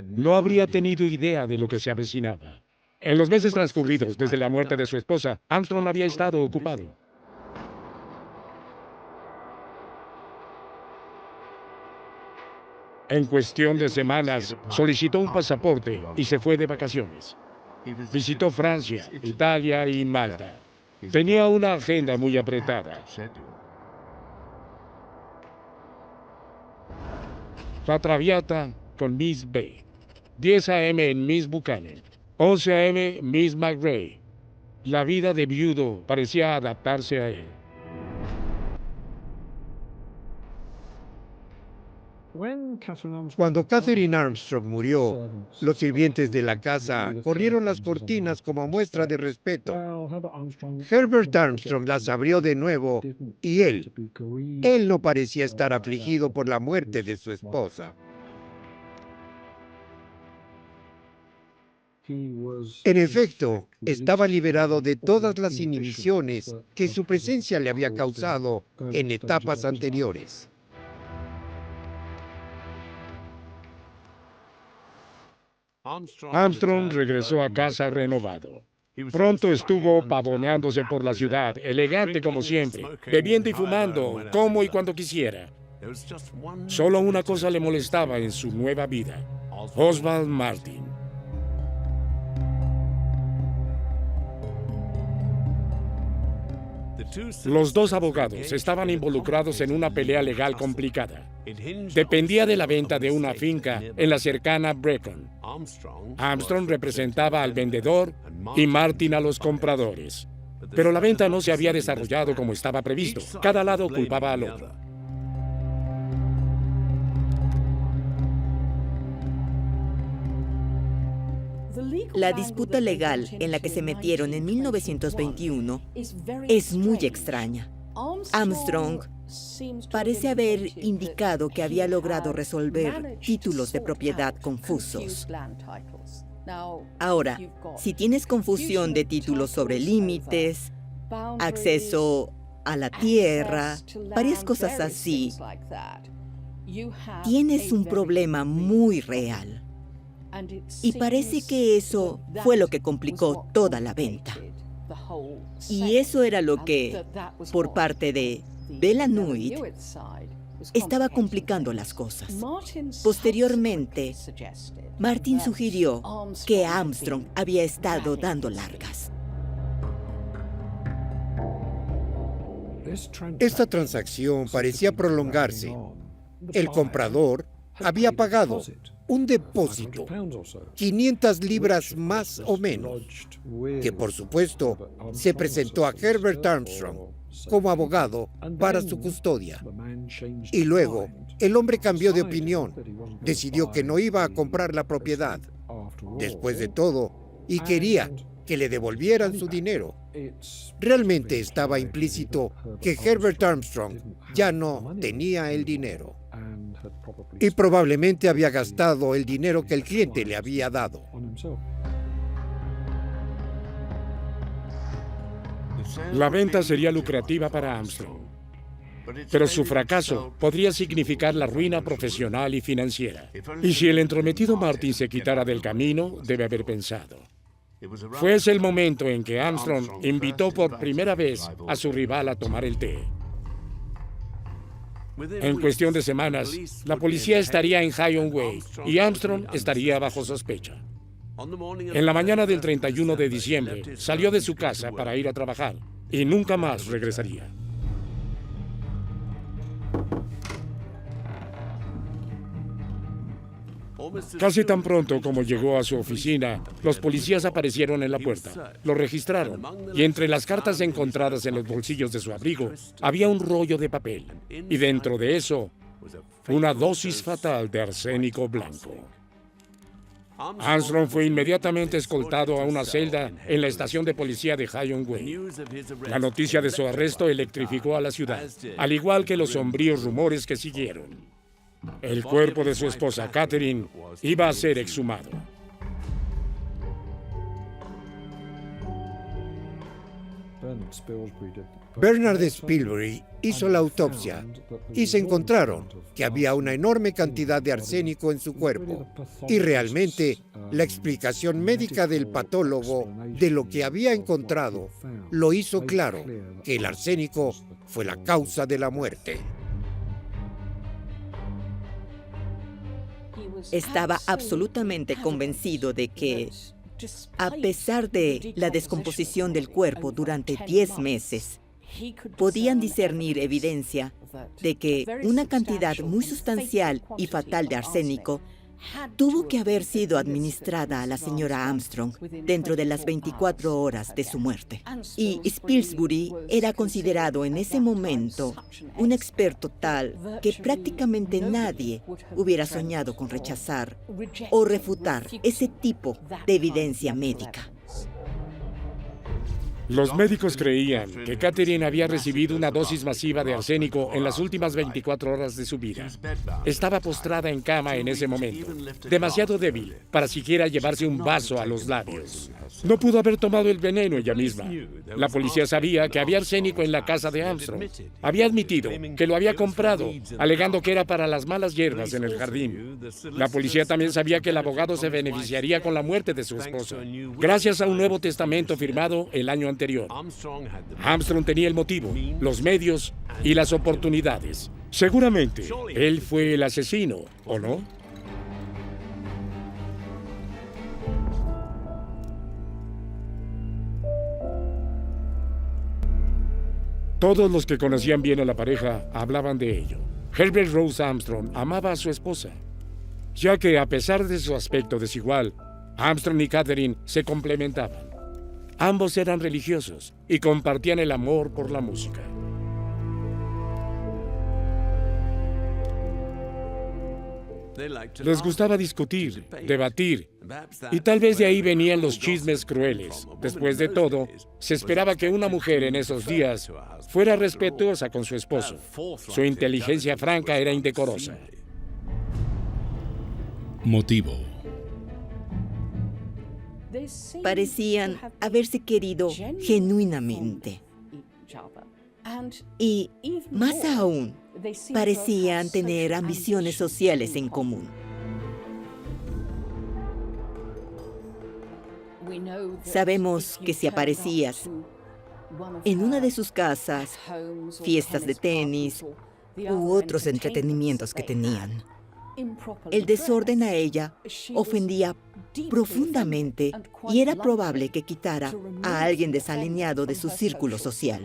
no habría tenido idea de lo que se avecinaba. En los meses transcurridos desde la muerte de su esposa, Armstrong había estado ocupado. En cuestión de semanas, solicitó un pasaporte y se fue de vacaciones. Visitó Francia, Italia y Malta. Tenía una agenda muy apretada. La Traviata con Miss B. 10 a.m. en Miss Buchanan. 11 a.m. Miss McRae. La vida de viudo parecía adaptarse a él. Cuando Catherine Armstrong murió, los sirvientes de la casa corrieron las cortinas como muestra de respeto. Herbert Armstrong las abrió de nuevo y él no parecía estar afligido por la muerte de su esposa. En efecto, estaba liberado de todas las inhibiciones que su presencia le había causado en etapas anteriores. Armstrong regresó a casa renovado. Pronto estuvo pavoneándose por la ciudad, elegante como siempre, bebiendo y fumando, como y cuando quisiera. Solo una cosa le molestaba en su nueva vida: Oswald Martin. Los dos abogados estaban involucrados en una pelea legal complicada. Dependía de la venta de una finca en la cercana Brecon. Armstrong representaba al vendedor y Martin a los compradores. Pero la venta no se había desarrollado como estaba previsto. Cada lado culpaba al otro. La disputa legal en la que se metieron en 1921 es muy extraña. Armstrong parece haber indicado que había logrado resolver títulos de propiedad confusos. Ahora, si tienes confusión de títulos sobre límites, acceso a la tierra, varias cosas así, tienes un problema muy real. Y parece que eso fue lo que complicó toda la venta. Y eso era lo que, por parte de Bellanuit, estaba complicando las cosas. Posteriormente, Martin sugirió que Armstrong había estado dando largas. Esta transacción parecía prolongarse. El comprador había pagado un depósito, 500 libras más o menos, que por supuesto se presentó a Herbert Armstrong como abogado para su custodia. Y luego, el hombre cambió de opinión, decidió que no iba a comprar la propiedad, después de todo, y quería que le devolvieran su dinero. Realmente estaba implícito que Herbert Armstrong ya no tenía el dinero. Y probablemente había gastado el dinero que el cliente le había dado. La venta sería lucrativa para Armstrong, pero su fracaso podría significar la ruina profesional y financiera. Y si el entrometido Martin se quitara del camino, debe haber pensado. Fue ese el momento en que Armstrong invitó por primera vez a su rival a tomar el té. En cuestión de semanas, la policía estaría en Hyde Way y Armstrong estaría bajo sospecha. En la mañana del 31 de diciembre, salió de su casa para ir a trabajar y nunca más regresaría. Casi tan pronto como llegó a su oficina, los policías aparecieron en la puerta. Lo registraron y entre las cartas encontradas en los bolsillos de su abrigo había un rollo de papel y dentro de eso una dosis fatal de arsénico blanco. Armstrong fue inmediatamente escoltado a una celda en la estación de policía de Hyde Way. La noticia de su arresto electrificó a la ciudad, al igual que los sombríos rumores que siguieron. El cuerpo de su esposa Catherine iba a ser exhumado. Bernard Spilsbury hizo la autopsia y se encontraron que había una enorme cantidad de arsénico en su cuerpo. Y realmente, la explicación médica del patólogo de lo que había encontrado lo hizo claro, que el arsénico fue la causa de la muerte. Estaba absolutamente convencido de que, a pesar de la descomposición del cuerpo durante 10 meses, podían discernir evidencia de que una cantidad muy sustancial y fatal de arsénico tuvo que haber sido administrada a la señora Armstrong dentro de las 24 horas de su muerte. Y Spilsbury era considerado en ese momento un experto tal que prácticamente nadie hubiera soñado con rechazar o refutar ese tipo de evidencia médica. Los médicos creían que Catherine había recibido una dosis masiva de arsénico en las últimas 24 horas de su vida. Estaba postrada en cama en ese momento, demasiado débil para siquiera llevarse un vaso a los labios. No pudo haber tomado el veneno ella misma. La policía sabía que había arsénico en la casa de Armstrong. Había admitido que lo había comprado, alegando que era para las malas hierbas en el jardín. La policía también sabía que el abogado se beneficiaría con la muerte de su esposa, gracias a un nuevo testamento firmado el año anterior. Armstrong tenía el motivo, los medios y las oportunidades. Seguramente, él fue el asesino, ¿o no? Todos los que conocían bien a la pareja hablaban de ello. Herbert Rose Armstrong amaba a su esposa, ya que a pesar de su aspecto desigual, Armstrong y Catherine se complementaban. Ambos eran religiosos y compartían el amor por la música. Les gustaba discutir, debatir, y tal vez de ahí venían los chismes crueles. Después de todo, se esperaba que una mujer en esos días fuera respetuosa con su esposo. Su inteligencia franca era indecorosa. Motivo. Parecían haberse querido genuinamente. Y, más aún, parecían tener ambiciones sociales en común. Sabemos que si aparecías en una de sus casas, fiestas de tenis u otros entretenimientos que tenían, el desorden a ella ofendía profundamente y era probable que quitara a alguien desalineado de su círculo social.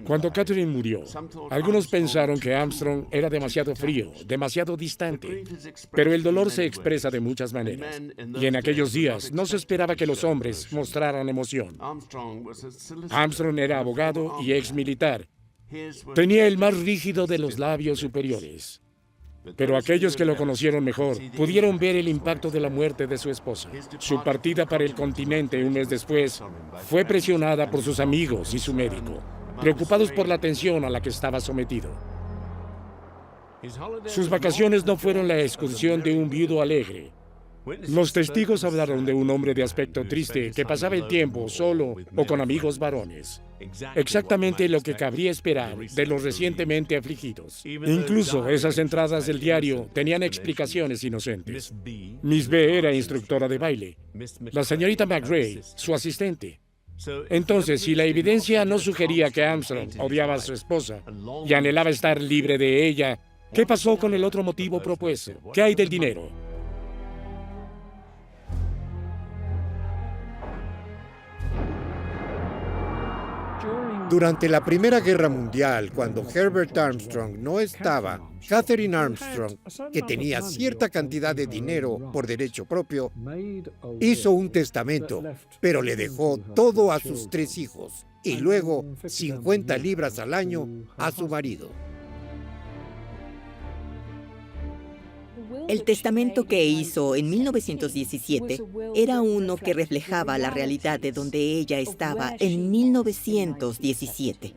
Cuando Catherine murió, algunos pensaron que Armstrong era demasiado frío, demasiado distante. Pero el dolor se expresa de muchas maneras. Y en aquellos días no se esperaba que los hombres mostraran emoción. Armstrong era abogado y exmilitar. Tenía el más rígido de los labios superiores. Pero aquellos que lo conocieron mejor pudieron ver el impacto de la muerte de su esposa. Su partida para el continente un mes después fue presionada por sus amigos y su médico, preocupados por la tensión a la que estaba sometido. Sus vacaciones no fueron la excursión de un viudo alegre. Los testigos hablaron de un hombre de aspecto triste que pasaba el tiempo solo o con amigos varones. Exactamente lo que cabría esperar de los recientemente afligidos. Incluso esas entradas del diario tenían explicaciones inocentes. Miss B era instructora de baile. La señorita McRae, su asistente. Entonces, si la evidencia no sugería que Armstrong odiaba a su esposa y anhelaba estar libre de ella, ¿qué pasó con el otro motivo propuesto? ¿Qué hay del dinero? Durante la Primera Guerra Mundial, cuando Herbert Armstrong no estaba, Catherine Armstrong, que tenía cierta cantidad de dinero por derecho propio, hizo un testamento, pero le dejó todo a sus 3 hijos y luego 50 libras al año a su marido. El testamento que hizo en 1917 era uno que reflejaba la realidad de donde ella estaba en 1917.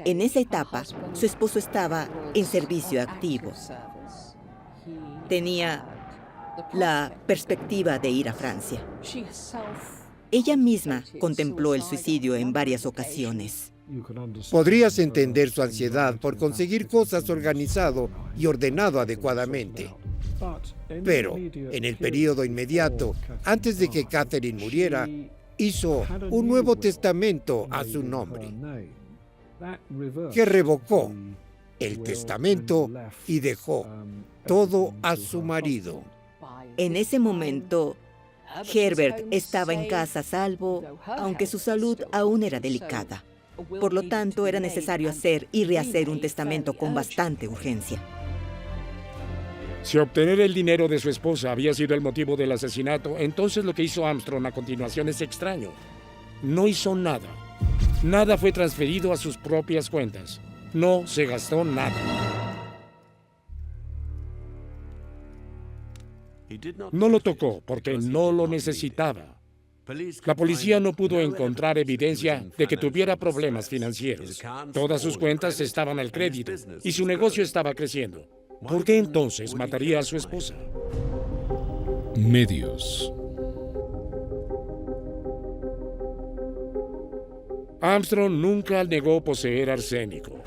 En esa etapa, su esposo estaba en servicio activo. Tenía la perspectiva de ir a Francia. Ella misma contempló el suicidio en varias ocasiones. Podrías entender su ansiedad por conseguir cosas organizado y ordenado adecuadamente. Pero, en el período inmediato, antes de que Catherine muriera, hizo un nuevo testamento a su nombre, que revocó el testamento y dejó todo a su marido. En ese momento, Herbert estaba en casa a salvo, aunque su salud aún era delicada. Por lo tanto, era necesario hacer y rehacer un testamento con bastante urgencia. Si obtener el dinero de su esposa había sido el motivo del asesinato, entonces lo que hizo Armstrong a continuación es extraño. No hizo nada. Nada fue transferido a sus propias cuentas. No se gastó nada. No lo tocó porque no lo necesitaba. La policía no pudo encontrar evidencia de que tuviera problemas financieros. Todas sus cuentas estaban al crédito y su negocio estaba creciendo. ¿Por qué entonces mataría a su esposa? Medios. Armstrong nunca negó poseer arsénico.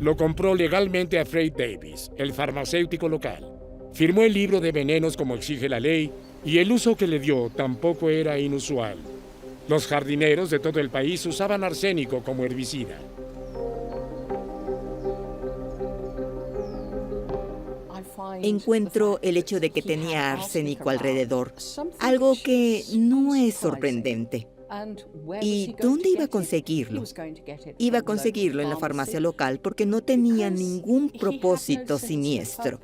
Lo compró legalmente a Fred Davis, el farmacéutico local. Firmó el libro de venenos como exige la ley y el uso que le dio tampoco era inusual. Los jardineros de todo el país usaban arsénico como herbicida. Encuentro el hecho de que tenía arsénico alrededor, algo que no es sorprendente. ¿Y dónde iba a conseguirlo? Iba a conseguirlo en la farmacia local porque no tenía ningún propósito siniestro.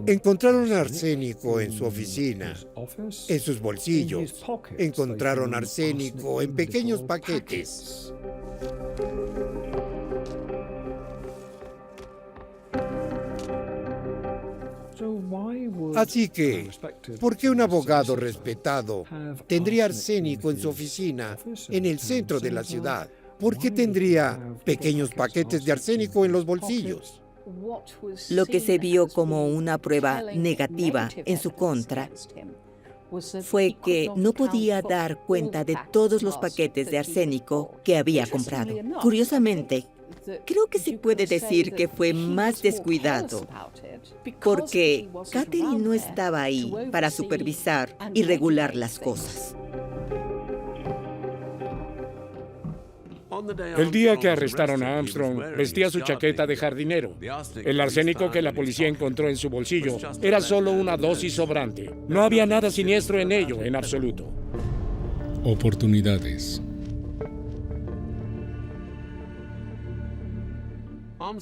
Encontraron arsénico en su oficina, en sus bolsillos. Encontraron arsénico en pequeños paquetes. Así que, ¿por qué un abogado respetado tendría arsénico en su oficina en el centro de la ciudad? ¿Por qué tendría pequeños paquetes de arsénico en los bolsillos? Lo que se vio como una prueba negativa en su contra fue que no podía dar cuenta de todos los paquetes de arsénico que había comprado. Curiosamente, creo que se puede decir que fue más descuidado, porque Catherine no estaba ahí para supervisar y regular las cosas. El día que arrestaron a Armstrong, vestía su chaqueta de jardinero. El arsénico que la policía encontró en su bolsillo era solo una dosis sobrante. No había nada siniestro en ello, en absoluto. Oportunidades.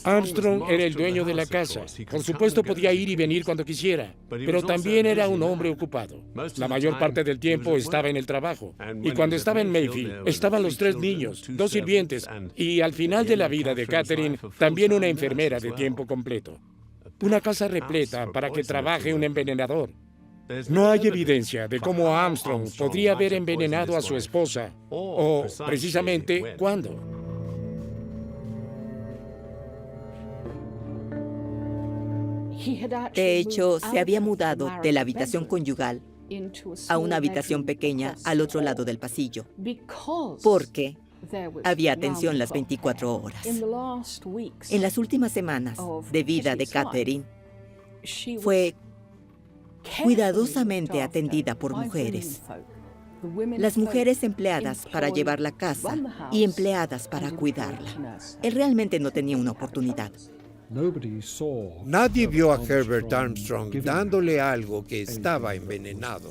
Armstrong era el dueño de la casa. Por supuesto podía ir y venir cuando quisiera, pero también era un hombre ocupado. La mayor parte del tiempo estaba en el trabajo. Y cuando estaba en Mayfield, estaban los 3 niños, 2 sirvientes, y al final de la vida de Catherine, también una enfermera de tiempo completo. Una casa repleta para que trabaje un envenenador. No hay evidencia de cómo Armstrong podría haber envenenado a su esposa, o precisamente cuándo. De hecho, se había mudado de la habitación conyugal a una habitación pequeña al otro lado del pasillo, porque había atención las 24 horas. En las últimas semanas de vida de Catherine, fue cuidadosamente atendida por mujeres. Las mujeres empleadas para llevar la casa y empleadas para cuidarla. Él realmente no tenía una oportunidad. Nadie vio a Herbert Armstrong dándole algo que estaba envenenado.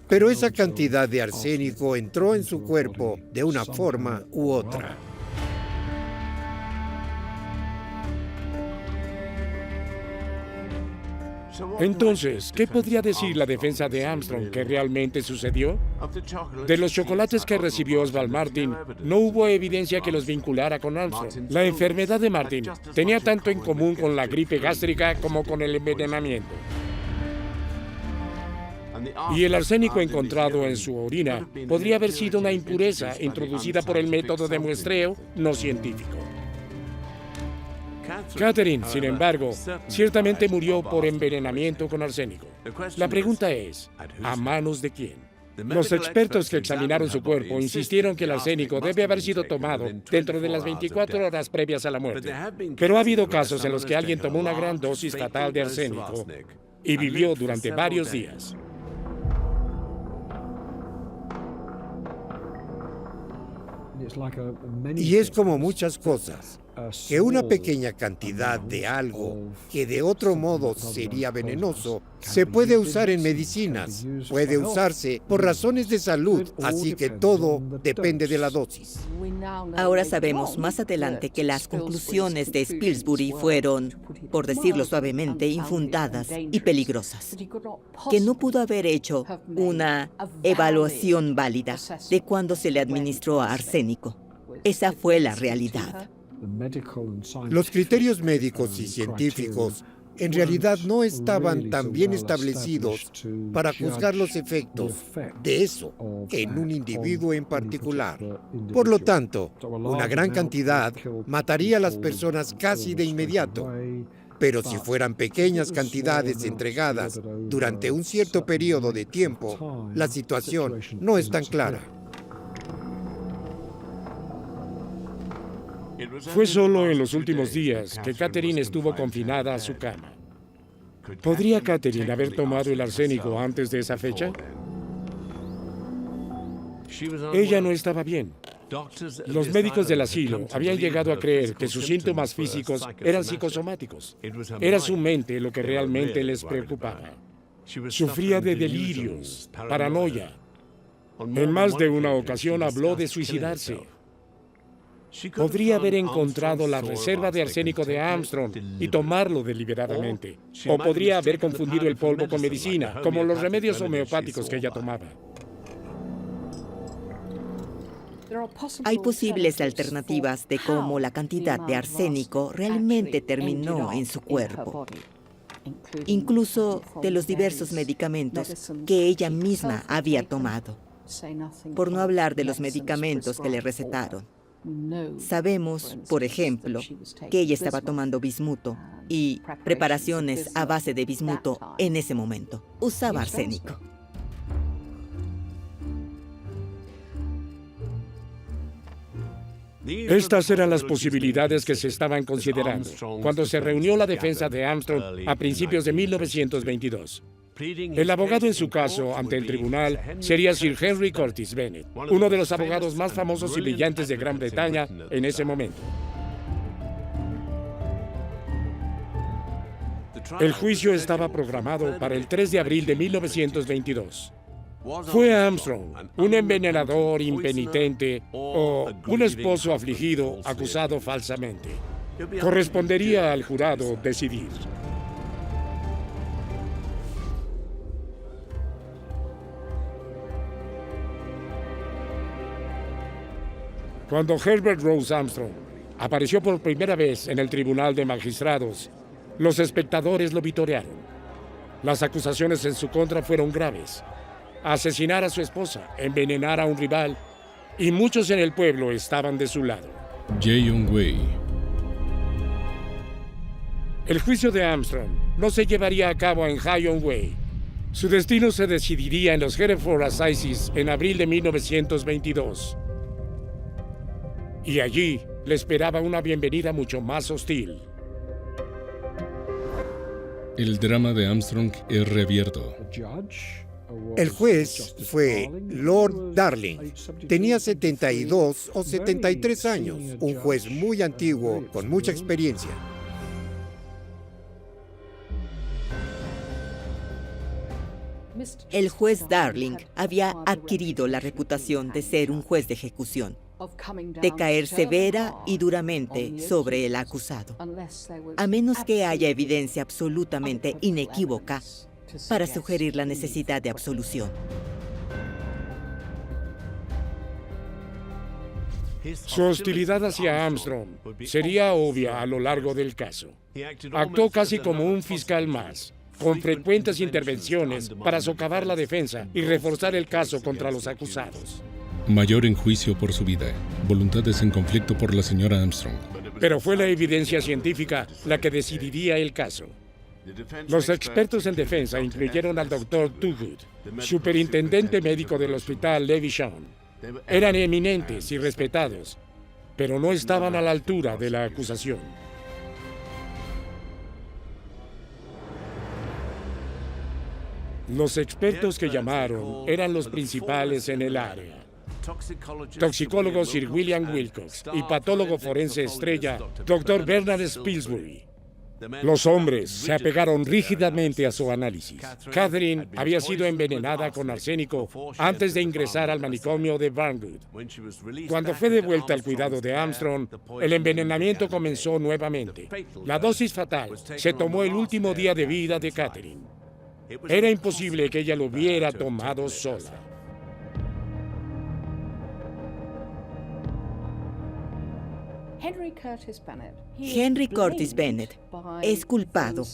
Pero esa cantidad de arsénico entró en su cuerpo de una forma u otra. Entonces, ¿qué podría decir la defensa de Armstrong que realmente sucedió? De los chocolates que recibió Oswald Martin, no hubo evidencia que los vinculara con Armstrong. La enfermedad de Martin tenía tanto en común con la gripe gástrica como con el envenenamiento. Y el arsénico encontrado en su orina podría haber sido una impureza introducida por el método de muestreo no científico. Catherine, sin embargo, ciertamente murió por envenenamiento con arsénico. La pregunta es, ¿a manos de quién? Los expertos que examinaron su cuerpo insistieron que el arsénico debe haber sido tomado dentro de las 24 horas previas a la muerte. Pero ha habido casos en los que alguien tomó una gran dosis fatal de arsénico y vivió durante varios días. Y es como muchas cosas. que una pequeña cantidad de algo que de otro modo sería venenoso se puede usar en medicinas, puede usarse por razones de salud, así que todo depende de la dosis. Ahora sabemos más adelante que las conclusiones de Spilsbury fueron, por decirlo suavemente, infundadas y peligrosas, que no pudo haber hecho una evaluación válida de cuándo se le administró arsénico. Esa fue la realidad. Los criterios médicos y científicos en realidad no estaban tan bien establecidos para juzgar los efectos de eso en un individuo en particular. Por lo tanto, una gran cantidad mataría a las personas casi de inmediato. Pero si fueran pequeñas cantidades entregadas durante un cierto periodo de tiempo, la situación no es tan clara. Fue solo en los últimos días que Catherine estuvo confinada a su cama. ¿Podría Catherine haber tomado el arsénico antes de esa fecha? Ella no estaba bien. Los médicos del asilo habían llegado a creer que sus síntomas físicos eran psicosomáticos. Era su mente lo que realmente les preocupaba. Sufría de delirios, paranoia. En más de una ocasión habló de suicidarse. Podría haber encontrado la reserva de arsénico de Armstrong y tomarlo deliberadamente. O podría haber confundido el polvo con medicina, como los remedios homeopáticos que ella tomaba. Hay posibles alternativas de cómo la cantidad de arsénico realmente terminó en su cuerpo, incluso de los diversos medicamentos que ella misma había tomado, por no hablar de los medicamentos que le recetaron. Sabemos, por ejemplo, que ella estaba tomando bismuto y preparaciones a base de bismuto en ese momento. Usaba arsénico. Estas eran las posibilidades que se estaban considerando cuando se reunió la defensa de Armstrong a principios de 1922. El abogado en su caso ante el tribunal sería Sir Henry Curtis Bennett, uno de los abogados más famosos y brillantes de Gran Bretaña en ese momento. El juicio estaba programado para el 3 de abril de 1922. ¿Fue Armstrong un envenenador impenitente o un esposo afligido acusado falsamente? Correspondería al jurado decidir. Cuando Herbert Rose Armstrong apareció por primera vez en el Tribunal de Magistrados, los espectadores lo vitorearon. Las acusaciones en su contra fueron graves. Asesinar a su esposa, envenenar a un rival, y muchos en el pueblo estaban de su lado. Jae-Yong Wei. El juicio de Armstrong no se llevaría a cabo en Jae-Yong Wei. Su destino se decidiría en los Hereford Assizes en abril de 1922. Y allí le esperaba una bienvenida mucho más hostil. El drama de Armstrong es reabierto. El juez fue Lord Darling. Tenía 72 o 73 años, un juez muy antiguo con mucha experiencia. El juez Darling había adquirido la reputación de ser un juez de ejecución, de caer severa y duramente sobre el acusado, a menos que haya evidencia absolutamente inequívoca para sugerir la necesidad de absolución. Su hostilidad hacia Armstrong sería obvia a lo largo del caso. Actuó casi como un fiscal más, con frecuentes intervenciones para socavar la defensa y reforzar el caso contra los acusados. Mayor enjuicio por su vida. Voluntades en conflicto por la señora Armstrong. Pero fue la evidencia científica la que decidiría el caso. Los expertos en defensa incluyeron al Dr. Toogood, superintendente médico del hospital Lewisham. Eran eminentes y respetados, pero no estaban a la altura de la acusación. Los expertos que llamaron eran los principales en el área. toxicólogo Sir William Wilcox y patólogo forense estrella Dr. Bernard Spilsbury. Los hombres se apegaron rígidamente a su análisis. Catherine había sido envenenada con arsénico antes de ingresar al manicomio de Barnwood. Cuando fue devuelta al cuidado de Armstrong, el envenenamiento comenzó nuevamente. La dosis fatal se tomó el último día de vida de Catherine. Era imposible que ella lo hubiera tomado sola. Henry Curtis Bennett es culpado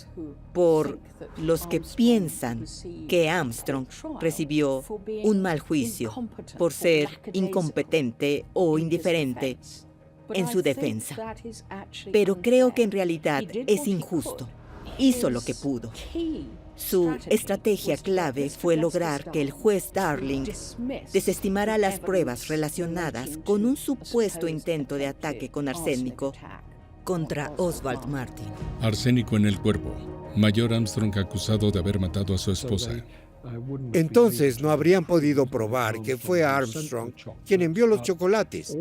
por los que piensan que Armstrong recibió un mal juicio por ser incompetente o indiferente en su defensa. Pero creo que en realidad es injusto. Hizo lo que pudo. Su estrategia clave fue lograr que el juez Darling desestimara las pruebas relacionadas con un supuesto intento de ataque con arsénico contra Oswald Martin. Arsénico en el cuerpo. Mayor Armstrong acusado de haber matado a su esposa. Entonces no habrían podido probar que fue Armstrong quien envió los chocolates.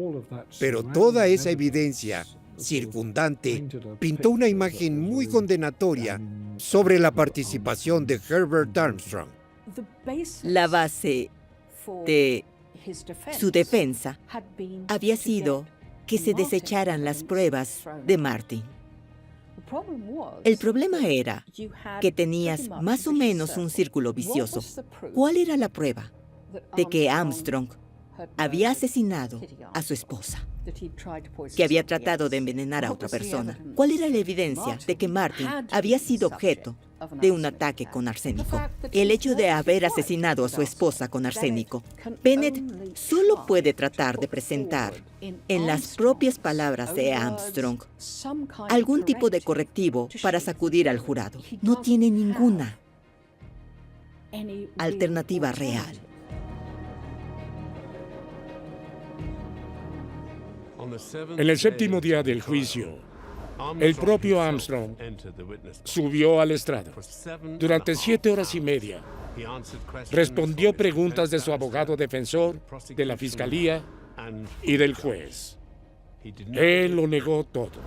Pero toda esa evidencia circundante pintó una imagen muy condenatoria sobre la participación de Herbert Armstrong. La base de su defensa había sido que se desecharan las pruebas de Martin. El problema era que tenías más o menos un círculo vicioso. ¿Cuál era la prueba de que Armstrong había asesinado a su esposa? Que había tratado de envenenar a otra persona. ¿Cuál era la evidencia de que Martin había sido objeto de un ataque con arsénico? El hecho de haber asesinado a su esposa con arsénico. Bennett solo puede tratar de presentar, en las propias palabras de Armstrong, algún tipo de correctivo para sacudir al jurado. No tiene ninguna alternativa real. En el séptimo día del juicio, el propio Armstrong subió al estrado. Durante 7 horas y media, respondió preguntas de su abogado defensor, de la fiscalía y del juez. Él lo negó todo.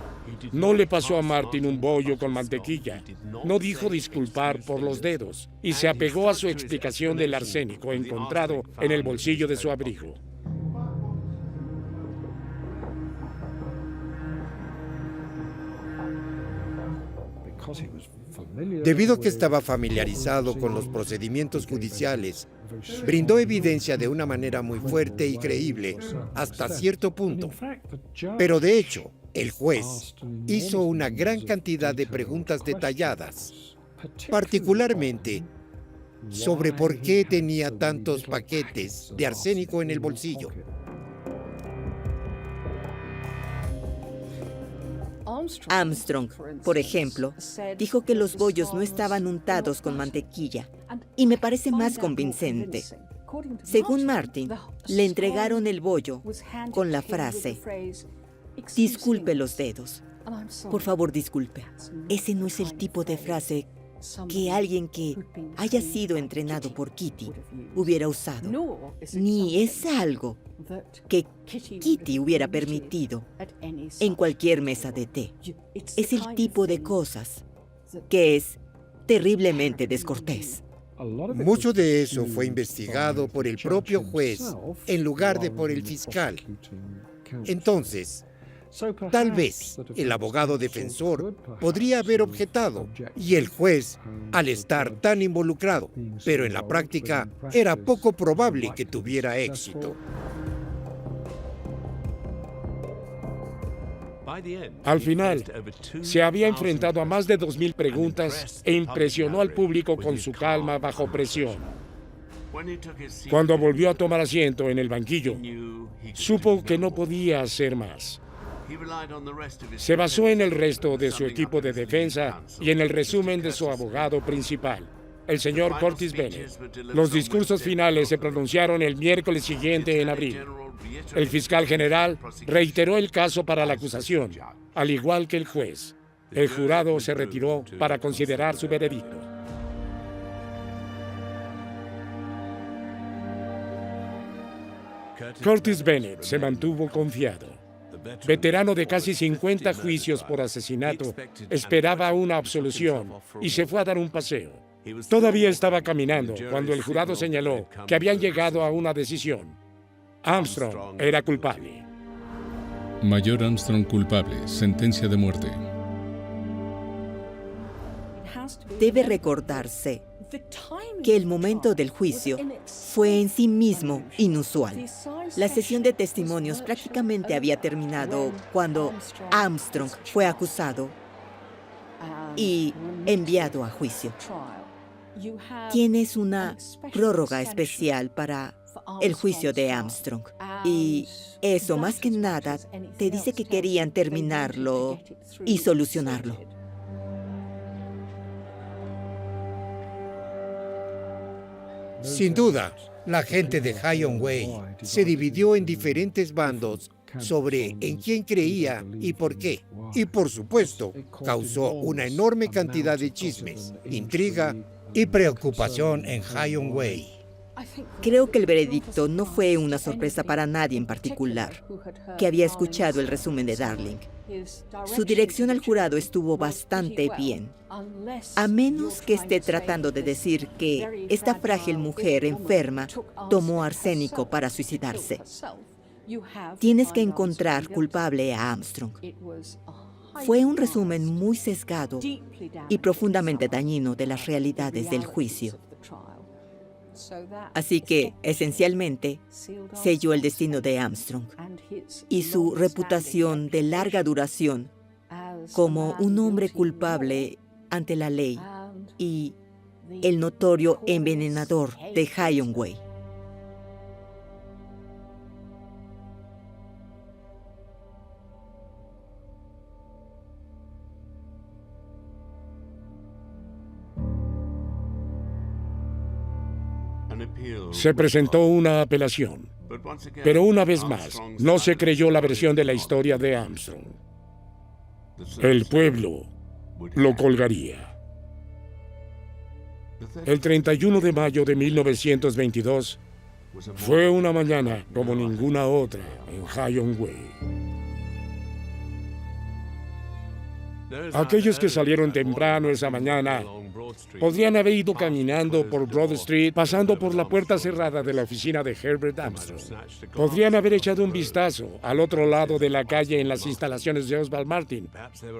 No le pasó a Martin un bollo con mantequilla. No dijo disculpar por los dedos. Y se apegó a su explicación del arsénico encontrado en el bolsillo de su abrigo. Debido a que estaba familiarizado con los procedimientos judiciales, brindó evidencia de una manera muy fuerte y creíble hasta cierto punto. Pero de hecho, el juez hizo una gran cantidad de preguntas detalladas, particularmente sobre por qué tenía tantos paquetes de arsénico en el bolsillo. Armstrong, por ejemplo, dijo que los bollos no estaban untados con mantequilla, y me parece más convincente. Según Martin, le entregaron el bollo con la frase: disculpe los dedos. Por favor, disculpe. Ese no es el tipo de frase que alguien que haya sido entrenado por Kitty hubiera usado, ni es algo que Kitty hubiera permitido en cualquier mesa de té. Es el tipo de cosas que es terriblemente descortés. Mucho de eso fue investigado por el propio juez en lugar de por el fiscal. Entonces, tal vez el abogado defensor podría haber objetado y el juez al estar tan involucrado, pero en la práctica era poco probable que tuviera éxito. Al final, se había enfrentado a más de 2,000 preguntas e impresionó al público con su calma bajo presión. Cuando volvió a tomar asiento en el banquillo, supo que no podía hacer más. Se basó en el resto de su equipo de defensa y en el resumen de su abogado principal, el señor Curtis Bennett. Los discursos finales se pronunciaron el miércoles siguiente en abril. El fiscal general reiteró el caso para la acusación, al igual que el juez. El jurado se retiró para considerar su veredicto. Curtis Bennett se mantuvo confiado. Veterano de casi 50 juicios por asesinato, esperaba una absolución y se fue a dar un paseo. Todavía estaba caminando cuando el jurado señaló que habían llegado a una decisión. Armstrong era culpable. Mayor Armstrong culpable, sentencia de muerte. Debe recordarse que el momento del juicio fue en sí mismo inusual. La sesión de testimonios prácticamente había terminado cuando Armstrong fue acusado y enviado a juicio. Tienes una prórroga especial para el juicio de Armstrong. Y eso, más que nada, te dice que querían terminarlo y solucionarlo. Sin duda, la gente de Hyun-Wei se dividió en diferentes bandos sobre en quién creía y por qué. Y por supuesto, causó una enorme cantidad de chismes, intriga y preocupación en Hyun-Wei. Creo que el veredicto no fue una sorpresa para nadie en particular, que había escuchado el resumen de Darling. Su dirección al jurado estuvo bastante bien, a menos que esté tratando de decir que esta frágil mujer enferma tomó arsénico para suicidarse. Tienes que encontrar culpable a Armstrong. Fue un resumen muy sesgado y profundamente dañino de las realidades del juicio. Así que, esencialmente, selló el destino de Armstrong y su reputación de larga duración como un hombre culpable ante la ley y el notorio envenenador de Hyun-Wei. Se presentó una apelación, pero una vez más, no se creyó la versión de la historia de Armstrong. El pueblo lo colgaría. El 31 de mayo de 1922 fue una mañana como ninguna otra en Hyun-Wei. Aquellos que salieron temprano esa mañana podrían haber ido caminando por Broad Street, pasando por la puerta cerrada de la oficina de Herbert Armstrong. Podrían haber echado un vistazo al otro lado de la calle en las instalaciones de Oswald Martin.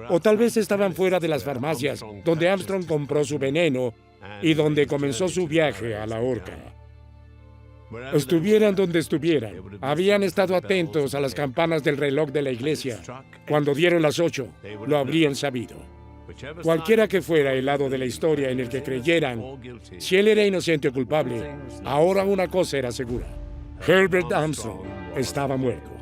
O tal vez estaban fuera de las farmacias donde Armstrong compró su veneno y donde comenzó su viaje a la horca. Estuvieran donde estuvieran, habían estado atentos a las campanas del reloj de la iglesia. Cuando dieron las 8, lo habrían sabido. Cualquiera que fuera el lado de la historia en el que creyeran, si él era inocente o culpable, ahora una cosa era segura: Herbert Armstrong estaba muerto.